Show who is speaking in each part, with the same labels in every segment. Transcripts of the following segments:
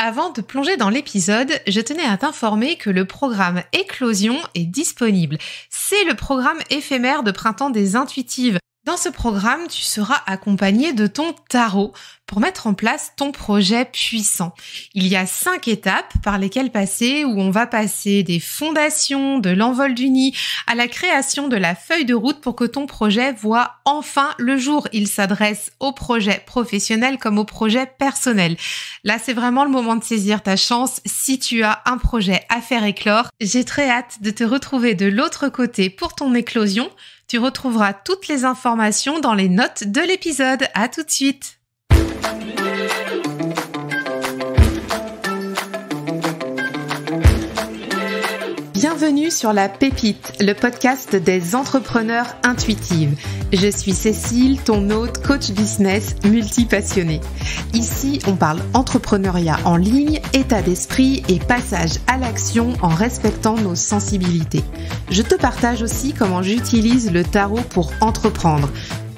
Speaker 1: Avant de plonger dans l'épisode, je tenais à t'informer que le programme Éclosion est disponible. C'est le programme éphémère de printemps des intuitives. Dans ce programme, tu seras accompagné de ton tarot pour mettre en place ton projet puissant. Il y a 5 étapes par lesquelles passer, où on va passer des fondations, de l'envol du nid, à la création de la feuille de route pour que ton projet voit enfin le jour. Il s'adresse au projet professionnel comme au projet personnel. Là, c'est vraiment le moment de saisir ta chance si tu as un projet à faire éclore. J'ai très hâte de te retrouver de l'autre côté pour ton éclosion. Tu retrouveras toutes les informations dans les notes de l'épisode. À tout de suite. Bienvenue sur La Pépite, le podcast des entrepreneurs intuitives. Je suis Cécile, ton hôte, coach business, multi-passionnée. Ici, on parle entrepreneuriat en ligne, état d'esprit et passage à l'action en respectant nos sensibilités. Je te partage aussi comment j'utilise le tarot pour entreprendre,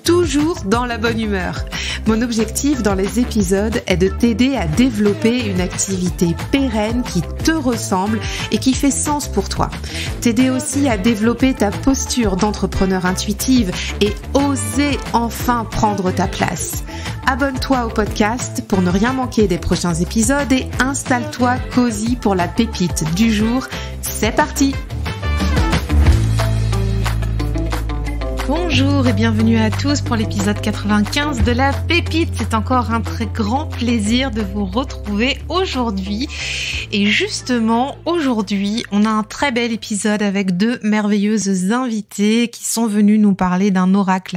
Speaker 1: toujours dans la bonne humeur. Mon objectif dans les épisodes est de t'aider à développer une activité pérenne qui te ressemble et qui fait sens pour toi. T'aider aussi à développer ta posture d'entrepreneur intuitive et oser enfin prendre ta place. Abonne-toi au podcast pour ne rien manquer des prochains épisodes et installe-toi cosy pour la pépite du jour. C'est parti! Bonjour et bienvenue à tous pour l'épisode 95 de La Pépite. C'est encore un très grand plaisir de vous retrouver aujourd'hui. Et justement, aujourd'hui, on a un très bel épisode avec 2 merveilleuses invitées qui sont venues nous parler d'un oracle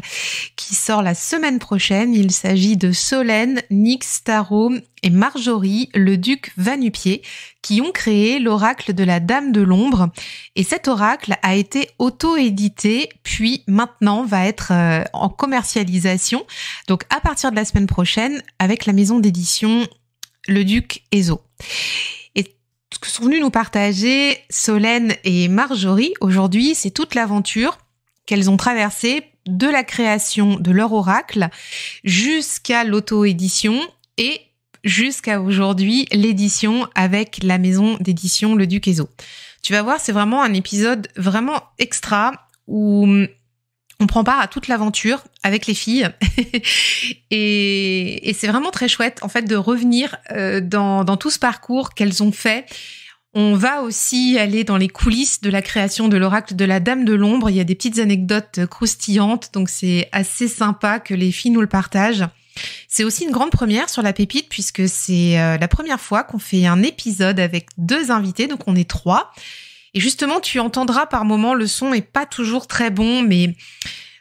Speaker 1: qui sort la semaine prochaine. Il s'agit de Solène, Nyx Tarot et Marjorie, le duc Va-Nu-Pieds, qui ont créé l'oracle de la Dame de l'Ombre. Et cet oracle a été auto-édité, puis maintenant va être en commercialisation. Donc à partir de la semaine prochaine, avec la maison d'édition Le Duc Ezo. Et ce que sont venus nous partager Solène et Marjorie aujourd'hui, c'est toute l'aventure qu'elles ont traversée de la création de leur oracle jusqu'à l'auto-édition et jusqu'à aujourd'hui, l'édition avec la maison d'édition Le Duc Ezo. Tu vas voir, c'est vraiment un épisode vraiment extra où on prend part à toute l'aventure avec les filles et c'est vraiment très chouette en fait de revenir dans tout ce parcours qu'elles ont fait. On va aussi aller dans les coulisses de la création de l'oracle de la Dame de l'Ombre. Il y a des petites anecdotes croustillantes, donc c'est assez sympa que les filles nous le partagent. C'est aussi une grande première sur La Pépite puisque c'est la première fois qu'on fait un épisode avec 2 invités, donc on est 3. Et justement, tu entendras par moments, le son est pas toujours très bon, mais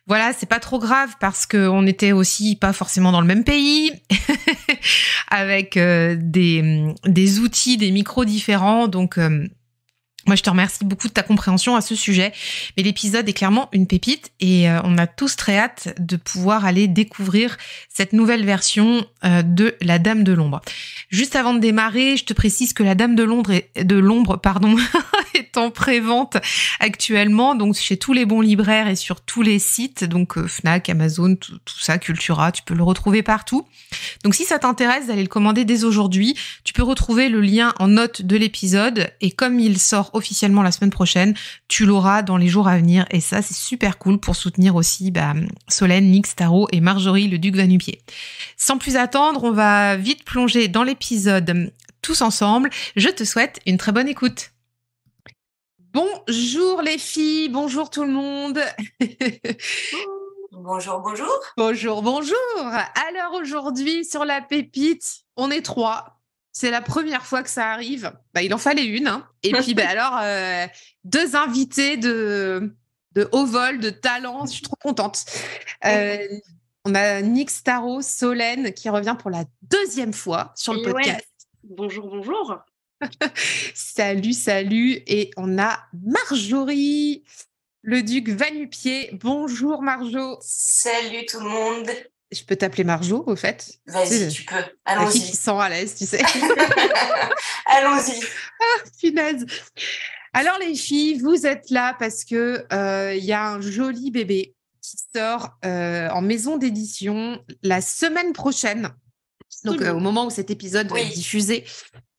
Speaker 1: voilà, c'est pas trop grave parce que on était aussi pas forcément dans le même pays, avec des outils, des micros différents, donc moi, je te remercie beaucoup de ta compréhension à ce sujet. Mais l'épisode est clairement une pépite et on a tous très hâte de pouvoir aller découvrir cette nouvelle version de la Dame de l'Ombre. Juste avant de démarrer, je te précise que la Dame de l'Ombre est en pré-vente actuellement, donc chez tous les bons libraires et sur tous les sites, donc Fnac, Amazon, tout ça, Cultura, tu peux le retrouver partout. Donc si ça t'intéresse d'aller le commander dès aujourd'hui, tu peux retrouver le lien en note de l'épisode et comme il sort officiellement la semaine prochaine, tu l'auras dans les jours à venir et ça c'est super cool pour soutenir aussi Solène, Nyx Tarot et Marjorie le duc Va-Nu-Pieds. Sans plus attendre, on va vite plonger dans l'épisode tous ensemble. Je te souhaite une très bonne écoute. Bonjour les filles, bonjour tout le monde.
Speaker 2: Bonjour, bonjour.
Speaker 1: Bonjour. Alors aujourd'hui sur La Pépite, on est 3. C'est la première fois que ça arrive. Il en fallait une. Hein. Et puis, alors, 2 invités de haut vol, de talent. Je suis trop contente. On a Nyx Tarot, Solène, qui revient pour la 2e fois sur le podcast.
Speaker 2: Ouais. Bonjour.
Speaker 1: Salut. Et on a Marjorie, le duc Va-Nu-Pieds. Bonjour, Marjo.
Speaker 2: Salut tout le monde.
Speaker 1: Je peux t'appeler Marjo, au fait?
Speaker 2: Vas-y, tu peux. Allons-y.
Speaker 1: La fille qui se sent à l'aise, tu sais.
Speaker 2: Allons-y.
Speaker 1: Ah, punaise. Alors, les filles, vous êtes là parce que y a un joli bébé qui sort en maison d'édition la semaine prochaine. Donc, au moment où cet épisode va être diffusé,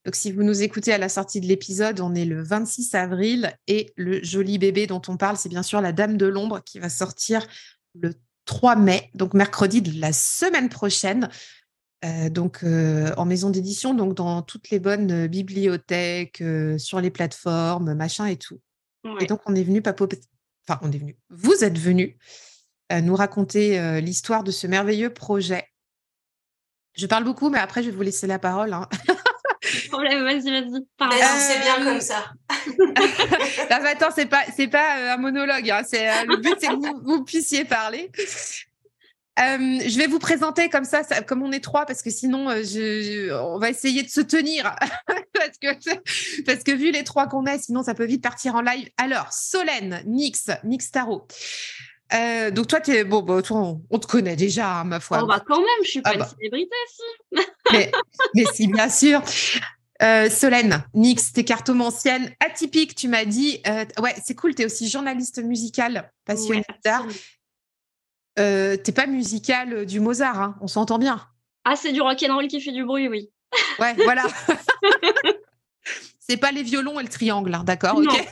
Speaker 1: Donc, si vous nous écoutez à la sortie de l'épisode, on est le 26 avril et le joli bébé dont on parle, c'est bien sûr La Dame de l'Ombre qui va sortir le 3 mai, donc mercredi de la semaine prochaine. En maison d'édition, donc dans toutes les bonnes bibliothèques, sur les plateformes, machin et tout.
Speaker 2: Ouais.
Speaker 1: Et donc, on est venu, vous êtes venu nous raconter l'histoire de ce merveilleux projet. Je parle beaucoup, mais après, je vais vous laisser la parole. Hein.
Speaker 2: Problème, vas-y. C'est bien comme ça.
Speaker 1: Non, mais attends, c'est pas un monologue. Hein. Le but, c'est que vous puissiez parler. Je vais vous présenter comme ça, comme on est trois, parce que sinon, on va essayer de se tenir. parce que vu les trois qu'on est, sinon, ça peut vite partir en live. Alors, Solène, Nix Tarot. Donc, toi, on te connaît déjà, hein, ma foi.
Speaker 2: Quand même, je suis pas une célébrité, si.
Speaker 1: mais si, bien sûr. Solène, Nix, t'es cartomancienne atypique, tu m'as dit. Ouais, c'est cool, t'es aussi journaliste musicale, passionnée d'art. T'es pas musicale du Mozart, hein, on s'entend bien.
Speaker 2: Ah, c'est du rock'n'roll qui fait du bruit, oui.
Speaker 1: Ouais, voilà. C'est pas les violons et le triangle, hein, d'accord, ok.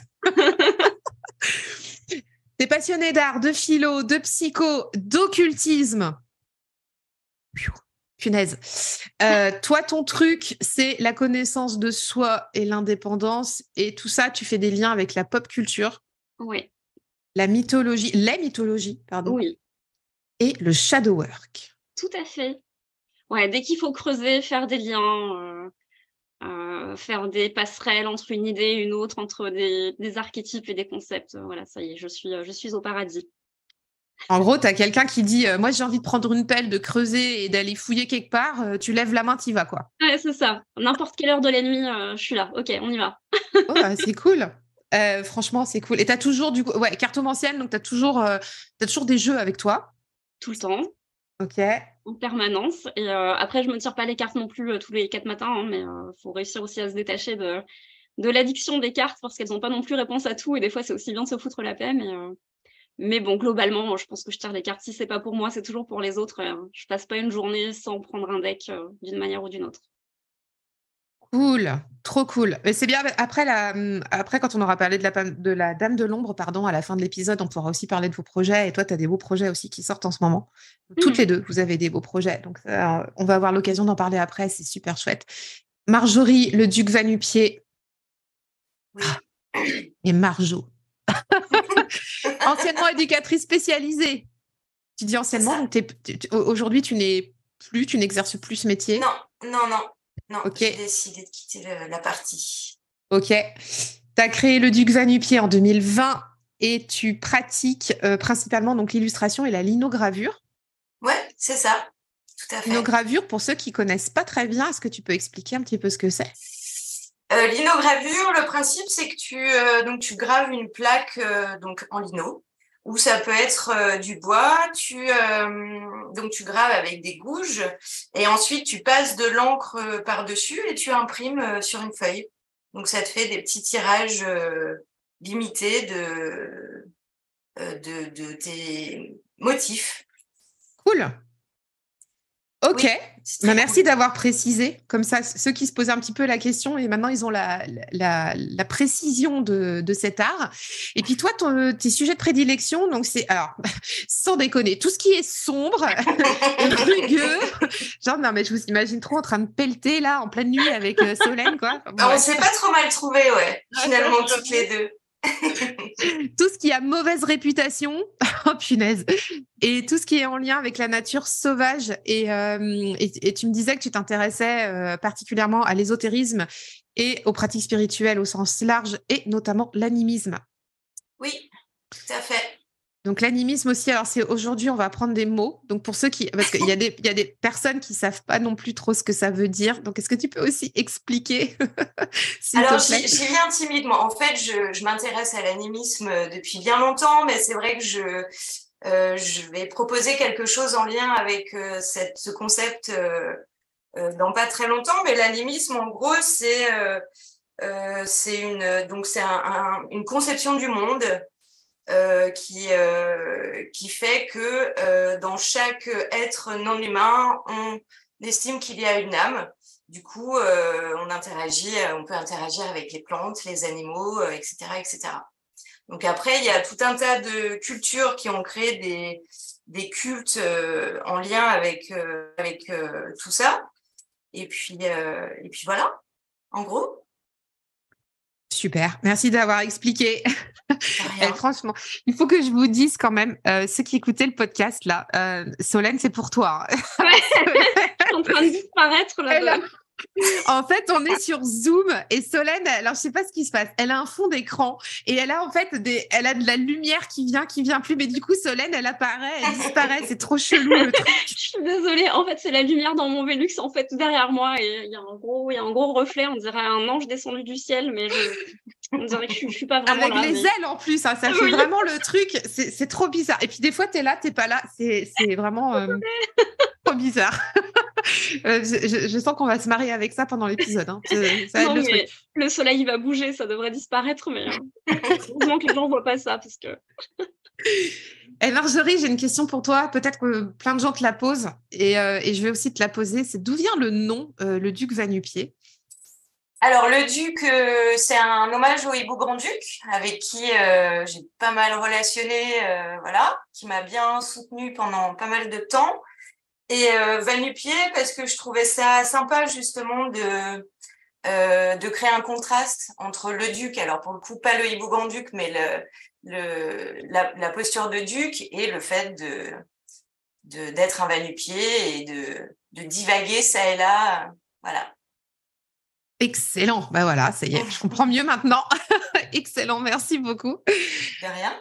Speaker 1: T'es passionnée d'art, de philo, de psycho, d'occultisme. Punaise. Toi, ton truc, c'est la connaissance de soi et l'indépendance. Et tout ça, tu fais des liens avec la pop culture.
Speaker 2: Oui.
Speaker 1: Les mythologies, pardon.
Speaker 2: Oui.
Speaker 1: Et le shadow work.
Speaker 2: Tout à fait. Ouais, dès qu'il faut creuser, faire des liens, faire des passerelles entre une idée et une autre, entre des archétypes et des concepts. Voilà, ça y est, je suis au paradis.
Speaker 1: En gros, tu as quelqu'un qui dit moi, j'ai envie de prendre une pelle, de creuser et d'aller fouiller quelque part. Tu lèves la main, t'y vas, quoi.
Speaker 2: Ouais, c'est ça. N'importe quelle heure de la nuit, je suis là. Ok, on y va.
Speaker 1: Oh, bah, c'est cool. Franchement, c'est cool. Et tu as toujours, cartomancienne, donc tu as toujours des jeux avec toi.
Speaker 2: Tout le temps.
Speaker 1: Ok.
Speaker 2: En permanence. Et après, je me tire pas les cartes non plus tous les 4 matins, hein, mais faut réussir aussi à se détacher de l'addiction des cartes parce qu'elles n'ont pas non plus réponse à tout. Et des fois, c'est aussi bien de se foutre la paix. Mais bon, globalement, je pense que je tire les cartes. Si c'est pas pour moi, c'est toujours pour les autres. Je passe pas une journée sans prendre un deck d'une manière ou d'une autre.
Speaker 1: Cool, trop cool. Mais c'est bien. Après, quand on aura parlé de la Dame de l'Ombre, pardon, à la fin de l'épisode, on pourra aussi parler de vos projets. Et toi, tu as des beaux projets aussi qui sortent en ce moment. Toutes les deux, vous avez des beaux projets. Donc, on va avoir l'occasion d'en parler après. C'est super chouette. Marjorie, le Duc Va-Nu-Pied.
Speaker 2: Oui.
Speaker 1: Et Marjo. Anciennement éducatrice spécialisée. Tu dis anciennement, donc aujourd'hui, tu n'exerces plus ce métier.
Speaker 2: Non,
Speaker 1: okay.
Speaker 2: J'ai décidé de quitter la partie.
Speaker 1: Ok. Tu as créé le Duc Va-Nu-Pied en 2020 et tu pratiques principalement donc l'illustration et la linogravure.
Speaker 2: Ouais, c'est ça. Tout à fait.
Speaker 1: Linogravure, pour ceux qui ne connaissent pas très bien, est-ce que tu peux expliquer un petit peu ce que c'est ?
Speaker 2: Linogravure, le principe, c'est que tu graves une plaque donc en lino, ou ça peut être du bois. Tu graves avec des gouges et ensuite tu passes de l'encre par-dessus et tu imprimes sur une feuille. Donc ça te fait des petits tirages limités de tes motifs.
Speaker 1: Cool. Ok.
Speaker 2: Oui,
Speaker 1: merci d'avoir précisé. Comme ça, ceux qui se posaient un petit peu la question, et maintenant, ils ont la précision de cet art. Et puis toi, tes sujets de prédilection, donc c'est, alors, sans déconner, tout ce qui est sombre, rugueux. Genre, non, mais je vous imagine trop en train de pelleter, là, en pleine nuit avec Solène, quoi.
Speaker 2: On s'est pas trop mal trouvé, ouais, finalement, toutes les deux.
Speaker 1: Tout ce qui a mauvaise réputation, oh punaise, et tout ce qui est en lien avec la nature sauvage. Et tu me disais que tu t'intéressais particulièrement à l'ésotérisme et aux pratiques spirituelles au sens large, et notamment l'animisme.
Speaker 2: Oui, tout à fait.
Speaker 1: Donc l'animisme aussi, alors c'est aujourd'hui, on va apprendre des mots. Donc pour ceux parce qu'il y a des personnes qui savent pas non plus trop ce que ça veut dire. Donc est-ce que tu peux aussi expliquer
Speaker 2: Alors j'y viens timidement. En fait, je m'intéresse à l'animisme depuis bien longtemps, mais c'est vrai que je vais proposer quelque chose en lien avec ce concept dans pas très longtemps. Mais l'animisme, en gros, c'est une conception du monde. Qui fait que dans chaque être non humain, on estime qu'il y a une âme. Du coup, on peut interagir avec les plantes, les animaux, etc., etc. Donc après, il y a tout un tas de cultures qui ont créé des cultes en lien avec tout ça. Et puis voilà, en gros.
Speaker 1: Super, merci d'avoir expliqué.
Speaker 2: Rien.
Speaker 1: Franchement, il faut que je vous dise quand même, ceux qui écoutaient le podcast là, Solène, c'est pour toi.
Speaker 3: Ouais. Je suis en train de disparaître là.
Speaker 1: En fait, on est sur Zoom et Solène, alors je sais pas ce qui se passe, elle a un fond d'écran et elle a en fait elle a de la lumière qui vient plus, mais du coup Solène, elle apparaît, elle disparaît, c'est trop chelou le truc.
Speaker 3: Je suis désolée, en fait c'est la lumière dans mon Velux en fait derrière moi et il y a un gros reflet, on dirait un ange descendu du ciel, mais on dirait que je suis pas vraiment
Speaker 1: avec
Speaker 3: là.
Speaker 1: les ailes en plus, hein, ça fait vraiment le truc, c'est trop bizarre. Et puis des fois t'es là, t'es pas là, c'est vraiment trop bizarre. Je sens qu'on va se marier avec ça pendant l'épisode. Hein. Ça
Speaker 3: non, mais le soleil il va bouger, ça devrait disparaître, mais heureusement que les gens voient pas ça parce que.
Speaker 1: Marjorie, j'ai une question pour toi. Peut-être que plein de gens te la posent et je vais aussi te la poser. C'est d'où vient le nom, le duc Va-Nu-Pieds?
Speaker 2: Alors, le duc, c'est un hommage au hibou grand-duc, avec qui j'ai pas mal relationné, voilà, qui m'a bien soutenue pendant pas mal de temps. Et Va-Nu-Pieds, parce que je trouvais ça sympa, justement, de créer un contraste entre le duc, alors pour le coup, pas le hibou grand-duc, mais la posture de duc et le fait d'être un Va-Nu-Pieds et de divaguer ça et là, voilà.
Speaker 1: Excellent. Bah voilà, ça y est, je comprends mieux maintenant. Excellent, merci beaucoup.
Speaker 2: De rien.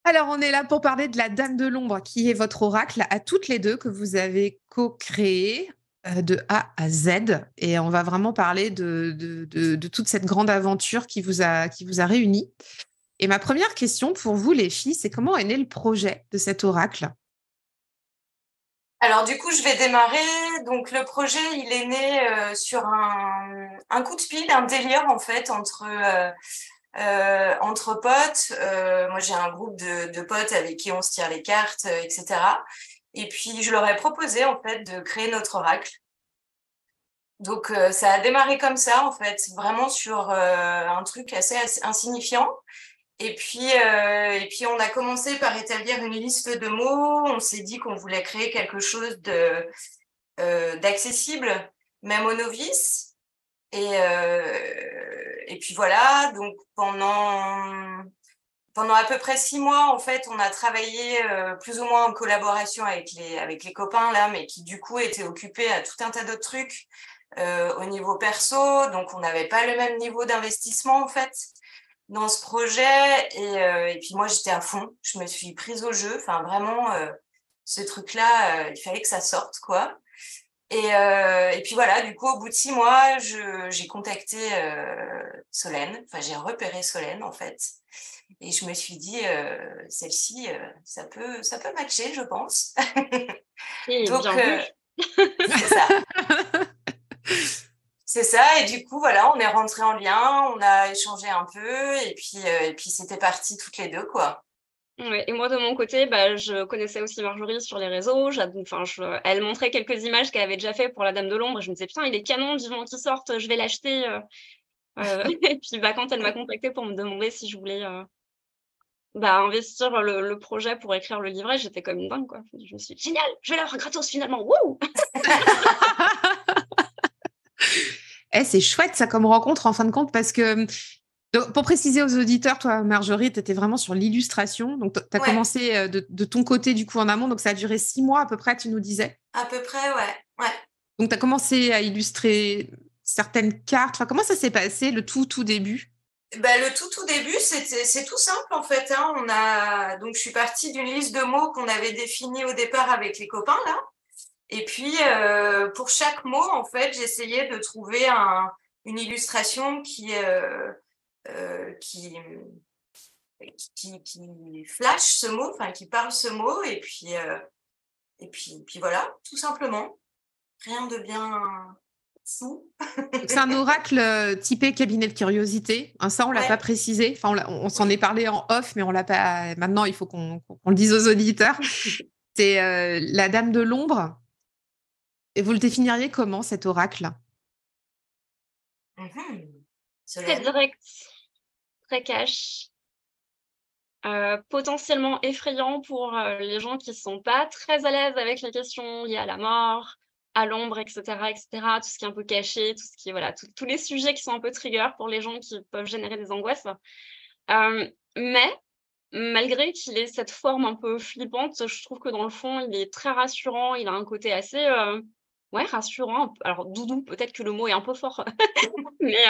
Speaker 1: Alors, on est là pour parler de la Dame de l'Ombre, qui est votre oracle à toutes les deux que vous avez co-créé de A à Z. Et on va vraiment parler de toute cette grande aventure qui vous a réunis. Et ma première question pour vous, les filles, c'est comment est né le projet de cet oracle?
Speaker 2: Alors du coup, je vais démarrer. Donc le projet, il est né sur un coup de pile, un délire en fait entre potes. Moi, j'ai un groupe de potes avec qui on se tire les cartes, etc. Et puis je leur ai proposé en fait de créer notre oracle. Donc ça a démarré comme ça en fait, vraiment sur un truc assez insignifiant. Et puis on a commencé par établir une liste de mots. On s'est dit qu'on voulait créer quelque chose d'accessible, même aux novices. Et puis voilà, donc pendant à peu près 6 mois, en fait, on a travaillé plus ou moins en collaboration avec les copains là, mais qui du coup étaient occupés à tout un tas d'autres trucs au niveau perso. Donc on n'avait pas le même niveau d'investissement en fait dans ce projet et puis moi j'étais à fond, je me suis prise au jeu, enfin vraiment ce truc-là, il fallait que ça sorte quoi. Et puis voilà, du coup au bout de 6 mois, j'ai contacté Solène, enfin j'ai repéré Solène en fait, et je me suis dit celle-ci, ça peut matcher, je pense. Donc c'est ça. C'est ça, et du coup, voilà, on est rentrés en lien, on a échangé un peu, et puis c'était parti toutes les deux, quoi.
Speaker 3: Ouais, et moi, de mon côté, je connaissais aussi Marjorie sur les réseaux. Elle montrait quelques images qu'elle avait déjà fait pour la Dame de l'Ombre, et je me disais, putain, il est canon, vivement qu'il sorte, je vais l'acheter. Et puis, quand elle m'a contactée pour me demander si je voulais investir le projet pour écrire le livret, j'étais comme une dingue, quoi. Je me suis dit, génial, je vais l'avoir gratos finalement, wouh!
Speaker 1: C'est chouette ça comme rencontre en fin de compte parce que, donc, pour préciser aux auditeurs, toi Marjorie, tu étais vraiment sur l'illustration, donc tu as commencé de ton côté du coup en amont, donc ça a duré 6 mois à peu près, tu nous disais?
Speaker 2: À peu près, ouais.
Speaker 1: Donc tu as commencé à illustrer certaines cartes, enfin, comment ça s'est passé le tout début?
Speaker 2: Le tout début, c'est tout simple en fait, hein. Donc je suis partie d'une liste de mots qu'on avait définie au départ avec les copains là. Et puis, pour chaque mot, en fait, j'essayais de trouver une illustration qui flash ce mot, enfin, qui parle ce mot. Et puis voilà, tout simplement. Rien de bien fou.
Speaker 1: C'est un oracle typé cabinet de curiosité. Ça, on l'a pas précisé. Enfin, on s'en est parlé en off, mais on l'a pas. Maintenant, il faut qu'on le dise aux auditeurs. C'est la Dame de l'Ombre. Et vous le définiriez comment, cet oracle?
Speaker 2: Mhm.
Speaker 3: Très
Speaker 2: Solène.
Speaker 3: direct, très cash, potentiellement effrayant pour, les gens qui sont pas très à l'aise avec les questions liées à la mort, à l'ombre et cetera. Tout ce qui est un peu caché, tout ce qui est voilà, tous les sujets qui sont un peu trigger pour les gens qui peuvent générer des angoisses. Mais malgré qu'il ait cette forme un peu flippante, je trouve que dans le fond, il est très rassurant. Il a un côté assez, ouais, rassurant. Alors doudou, peut-être que le mot est un peu fort, mais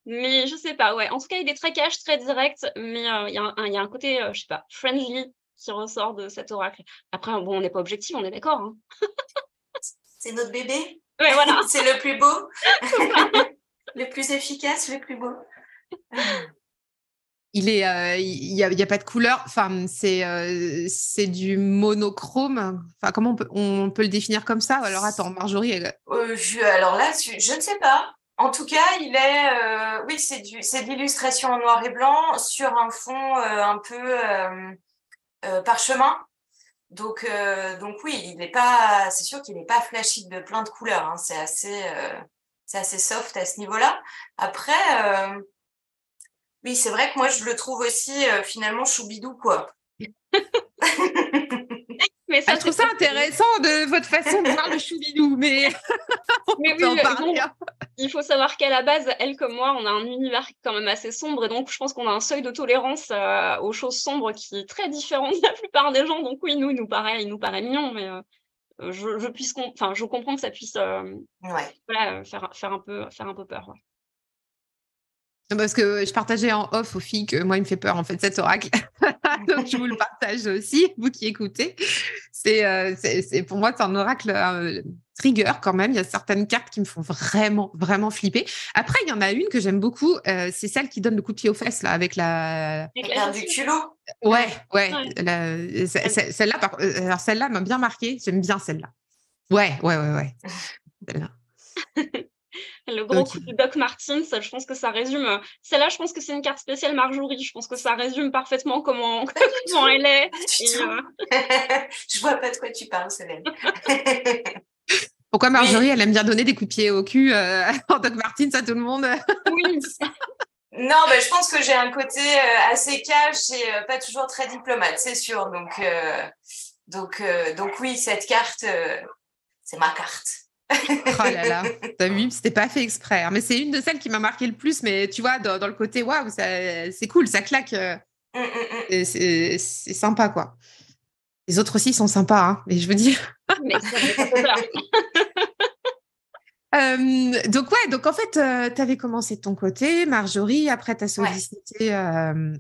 Speaker 3: mais je sais pas, ouais. En tout cas, il est très cash, très direct, mais il y a un côté, je sais pas, friendly qui ressort de cet oracle. Après, bon, on n'est pas objectif, on est d'accord, hein?
Speaker 2: C'est notre bébé.
Speaker 3: Ouais, voilà,
Speaker 2: C'est le plus beau,
Speaker 3: c'est ça.
Speaker 2: le plus efficace, le plus beau.
Speaker 1: Il y a pas de couleur. Enfin, c'est du monochrome. Enfin, comment on peut le définir comme ça? Alors, attends, Marjorie,
Speaker 2: Alors là, je ne sais pas. En tout cas, oui, c'est de l'illustration en noir et blanc sur un fond un peu parchemin. Donc oui, c'est sûr qu'il n'est pas flashy de plein de couleurs, hein. C'est assez soft à ce niveau-là. Après, oui, c'est vrai que moi, je le trouve aussi finalement choubidou, quoi.
Speaker 3: Mais
Speaker 1: je
Speaker 3: ça,
Speaker 1: trouve
Speaker 3: c'est
Speaker 1: ça
Speaker 3: parce que
Speaker 1: intéressant de votre façon de voir le choubidou, mais
Speaker 3: mais
Speaker 1: on peut
Speaker 3: oui,
Speaker 1: en
Speaker 3: mais
Speaker 1: parler,
Speaker 3: bon,
Speaker 1: hein.
Speaker 3: il faut savoir qu'à la base, elle comme moi, on a un univers quand même assez sombre et donc je pense qu'on a un seuil de tolérance, aux choses sombres qui est très différent de la plupart des gens. Donc oui, il nous paraît mignon, mais je comprends que ça puisse,
Speaker 2: Ouais.
Speaker 3: voilà, faire un peu peur, ouais.
Speaker 1: Parce que je partageais en off aux filles que moi, il me fait peur, en fait, cet oracle. Donc, je vous le partage aussi, vous qui écoutez. Pour moi, c'est un oracle trigger quand même. Il y a certaines cartes qui me font vraiment, vraiment flipper. Après, il y en a une que j'aime beaucoup. C'est celle qui donne le coup de pied aux fesses, là, avec la.
Speaker 3: Avec
Speaker 2: La
Speaker 3: la
Speaker 2: carte du
Speaker 3: gentille?
Speaker 2: culot.
Speaker 1: Ouais, ouais.
Speaker 3: Ouais. Elle
Speaker 1: Celle-là, alors celle-là m'a bien marqué. J'aime bien celle-là. Ouais, ouais, ouais, ouais. Celle-là.
Speaker 3: le gros
Speaker 1: Ok.
Speaker 3: coup de Doc Martens, je pense que ça résume, celle-là, je pense que c'est une carte spéciale Marjorie. Je pense que ça résume parfaitement comment
Speaker 2: Pas du
Speaker 3: comment
Speaker 2: tout.
Speaker 3: elle est
Speaker 2: Pas du
Speaker 3: et
Speaker 2: tout. Je vois pas de quoi tu parles, Solène.
Speaker 1: Pourquoi Marjorie,
Speaker 2: Oui,
Speaker 1: elle aime bien donner des coups de pied au cul en Doc Martens à tout le monde?
Speaker 3: oui,
Speaker 2: non, bah, je pense que j'ai un côté assez cash et pas toujours très diplomate, c'est sûr. Donc oui, cette carte, c'est ma carte.
Speaker 1: Oh là là, t'as vu, c'était pas fait exprès, hein. Mais c'est une de celles qui m'a marqué le plus. Mais tu vois, dans le côté, waouh, c'est cool, ça claque. C'est sympa, quoi. Les autres aussi sont sympas, hein, mais je veux dire.
Speaker 3: mais ça fait peur.
Speaker 1: Donc en fait, tu avais commencé de ton côté, Marjorie. Après, tu as
Speaker 2: Ouais.
Speaker 1: sollicité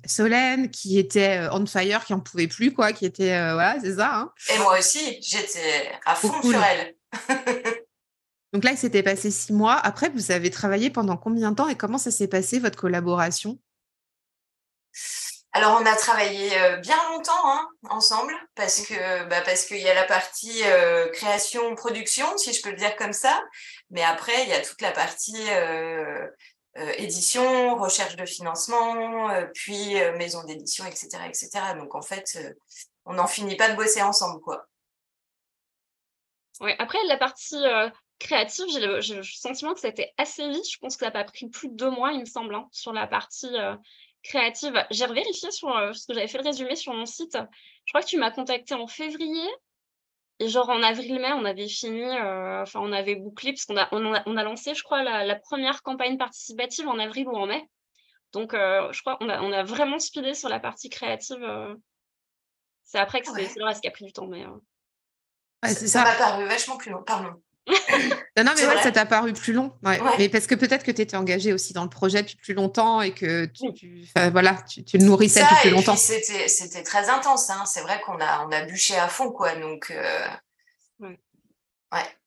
Speaker 1: Solène, qui était on fire, qui en pouvait plus, quoi, qui était. Voilà, c'est ça, hein.
Speaker 2: Et moi aussi, j'étais à
Speaker 1: Trop
Speaker 2: fond sur
Speaker 1: cool.
Speaker 2: elle.
Speaker 1: Donc là, il s'était passé 6 mois. Après, vous avez travaillé pendant combien de temps et comment ça s'est passé, votre collaboration?
Speaker 2: Alors, on a travaillé bien longtemps hein, ensemble parce qu'il y a la partie création-production, si je peux le dire comme ça. Mais après, il y a toute la partie édition, recherche de financement, puis maison d'édition, etc., etc. Donc, en fait, on n'en finit pas de bosser ensemble, quoi.
Speaker 3: Ouais, après la partie, créative, j'ai le sentiment que ça a été assez vite. Je pense que ça a pas pris plus de 2 mois, il me semble, hein, sur la partie, créative. J'ai revérifié sur, parce que j'avais fait le résumé sur mon site. Je crois que tu m'as contactée en février et genre en avril-mai, on avait fini, enfin on avait bouclé parce qu'on a lancé, je crois, la 1re campagne participative en avril ou en mai. Donc je crois on a vraiment speedé sur la partie créative, c'est après que
Speaker 2: Ah
Speaker 3: c'est
Speaker 2: ouais,
Speaker 3: le reste qui a pris du temps, mais
Speaker 1: Ouais, c'est
Speaker 2: ça m'a
Speaker 1: ça.
Speaker 2: paru vachement plus long, pardon.
Speaker 1: Non, non, mais
Speaker 2: C'est
Speaker 1: ouais, ça
Speaker 2: vrai?
Speaker 1: t'a paru plus long. Ouais. Mais
Speaker 2: Ouais.
Speaker 1: parce que peut-être que tu étais engagée aussi dans le projet depuis plus longtemps et que
Speaker 3: oui.
Speaker 1: enfin, voilà, tu le nourrissais
Speaker 2: Ça,
Speaker 1: depuis plus
Speaker 2: et puis
Speaker 1: longtemps.
Speaker 2: c'était très intense, hein. C'est vrai qu'on a bûché à fond, quoi. Donc,
Speaker 3: Ouais.
Speaker 2: ouais.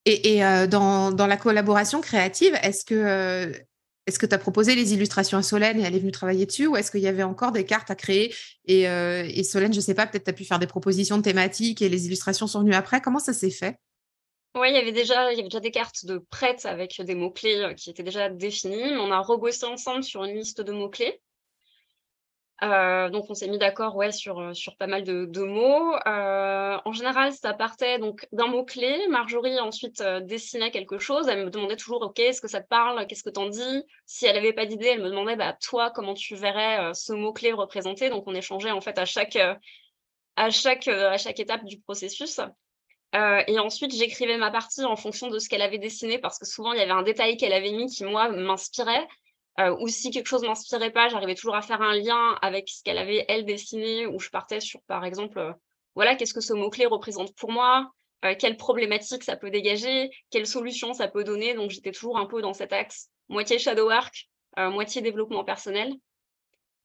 Speaker 1: Et dans la collaboration créative, est-ce que tu as proposé les illustrations à Solène et elle est venue travailler dessus ou est-ce qu'il y avait encore des cartes à créer et Solène, je sais pas, peut-être tu as pu faire des propositions de thématiques et les illustrations sont venues après. Comment ça s'est fait?
Speaker 3: Ouais, il y avait déjà des cartes de prêtes avec des mots-clés, qui étaient déjà définis, mais on a rebossé ensemble sur une liste de mots-clés. Donc on s'est mis d'accord, ouais, sur pas mal de mots. En général, ça partait donc d'un mot-clé. Marjorie ensuite, dessinait quelque chose. Elle me demandait toujours: «OK, est-ce que ça te parle? Qu'est-ce que tu en dis?» Si elle avait pas d'idée, elle me demandait: «Bah, toi, comment tu verrais, ce mot-clé représenté?» Donc on échangeait en fait à chaque étape du processus. Et ensuite j'écrivais ma partie en fonction de ce qu'elle avait dessiné parce que souvent il y avait un détail qu'elle avait mis qui moi m'inspirait, ou si quelque chose m'inspirait pas, j'arrivais toujours à faire un lien avec ce qu'elle avait elle dessiné ou je partais sur par exemple, voilà, qu'est-ce que ce mot-clé représente pour moi? Quelle problématique ça peut dégager? Quelle solution ça peut donner? Donc j'étais toujours un peu dans cet axe, moitié shadow work, moitié développement personnel.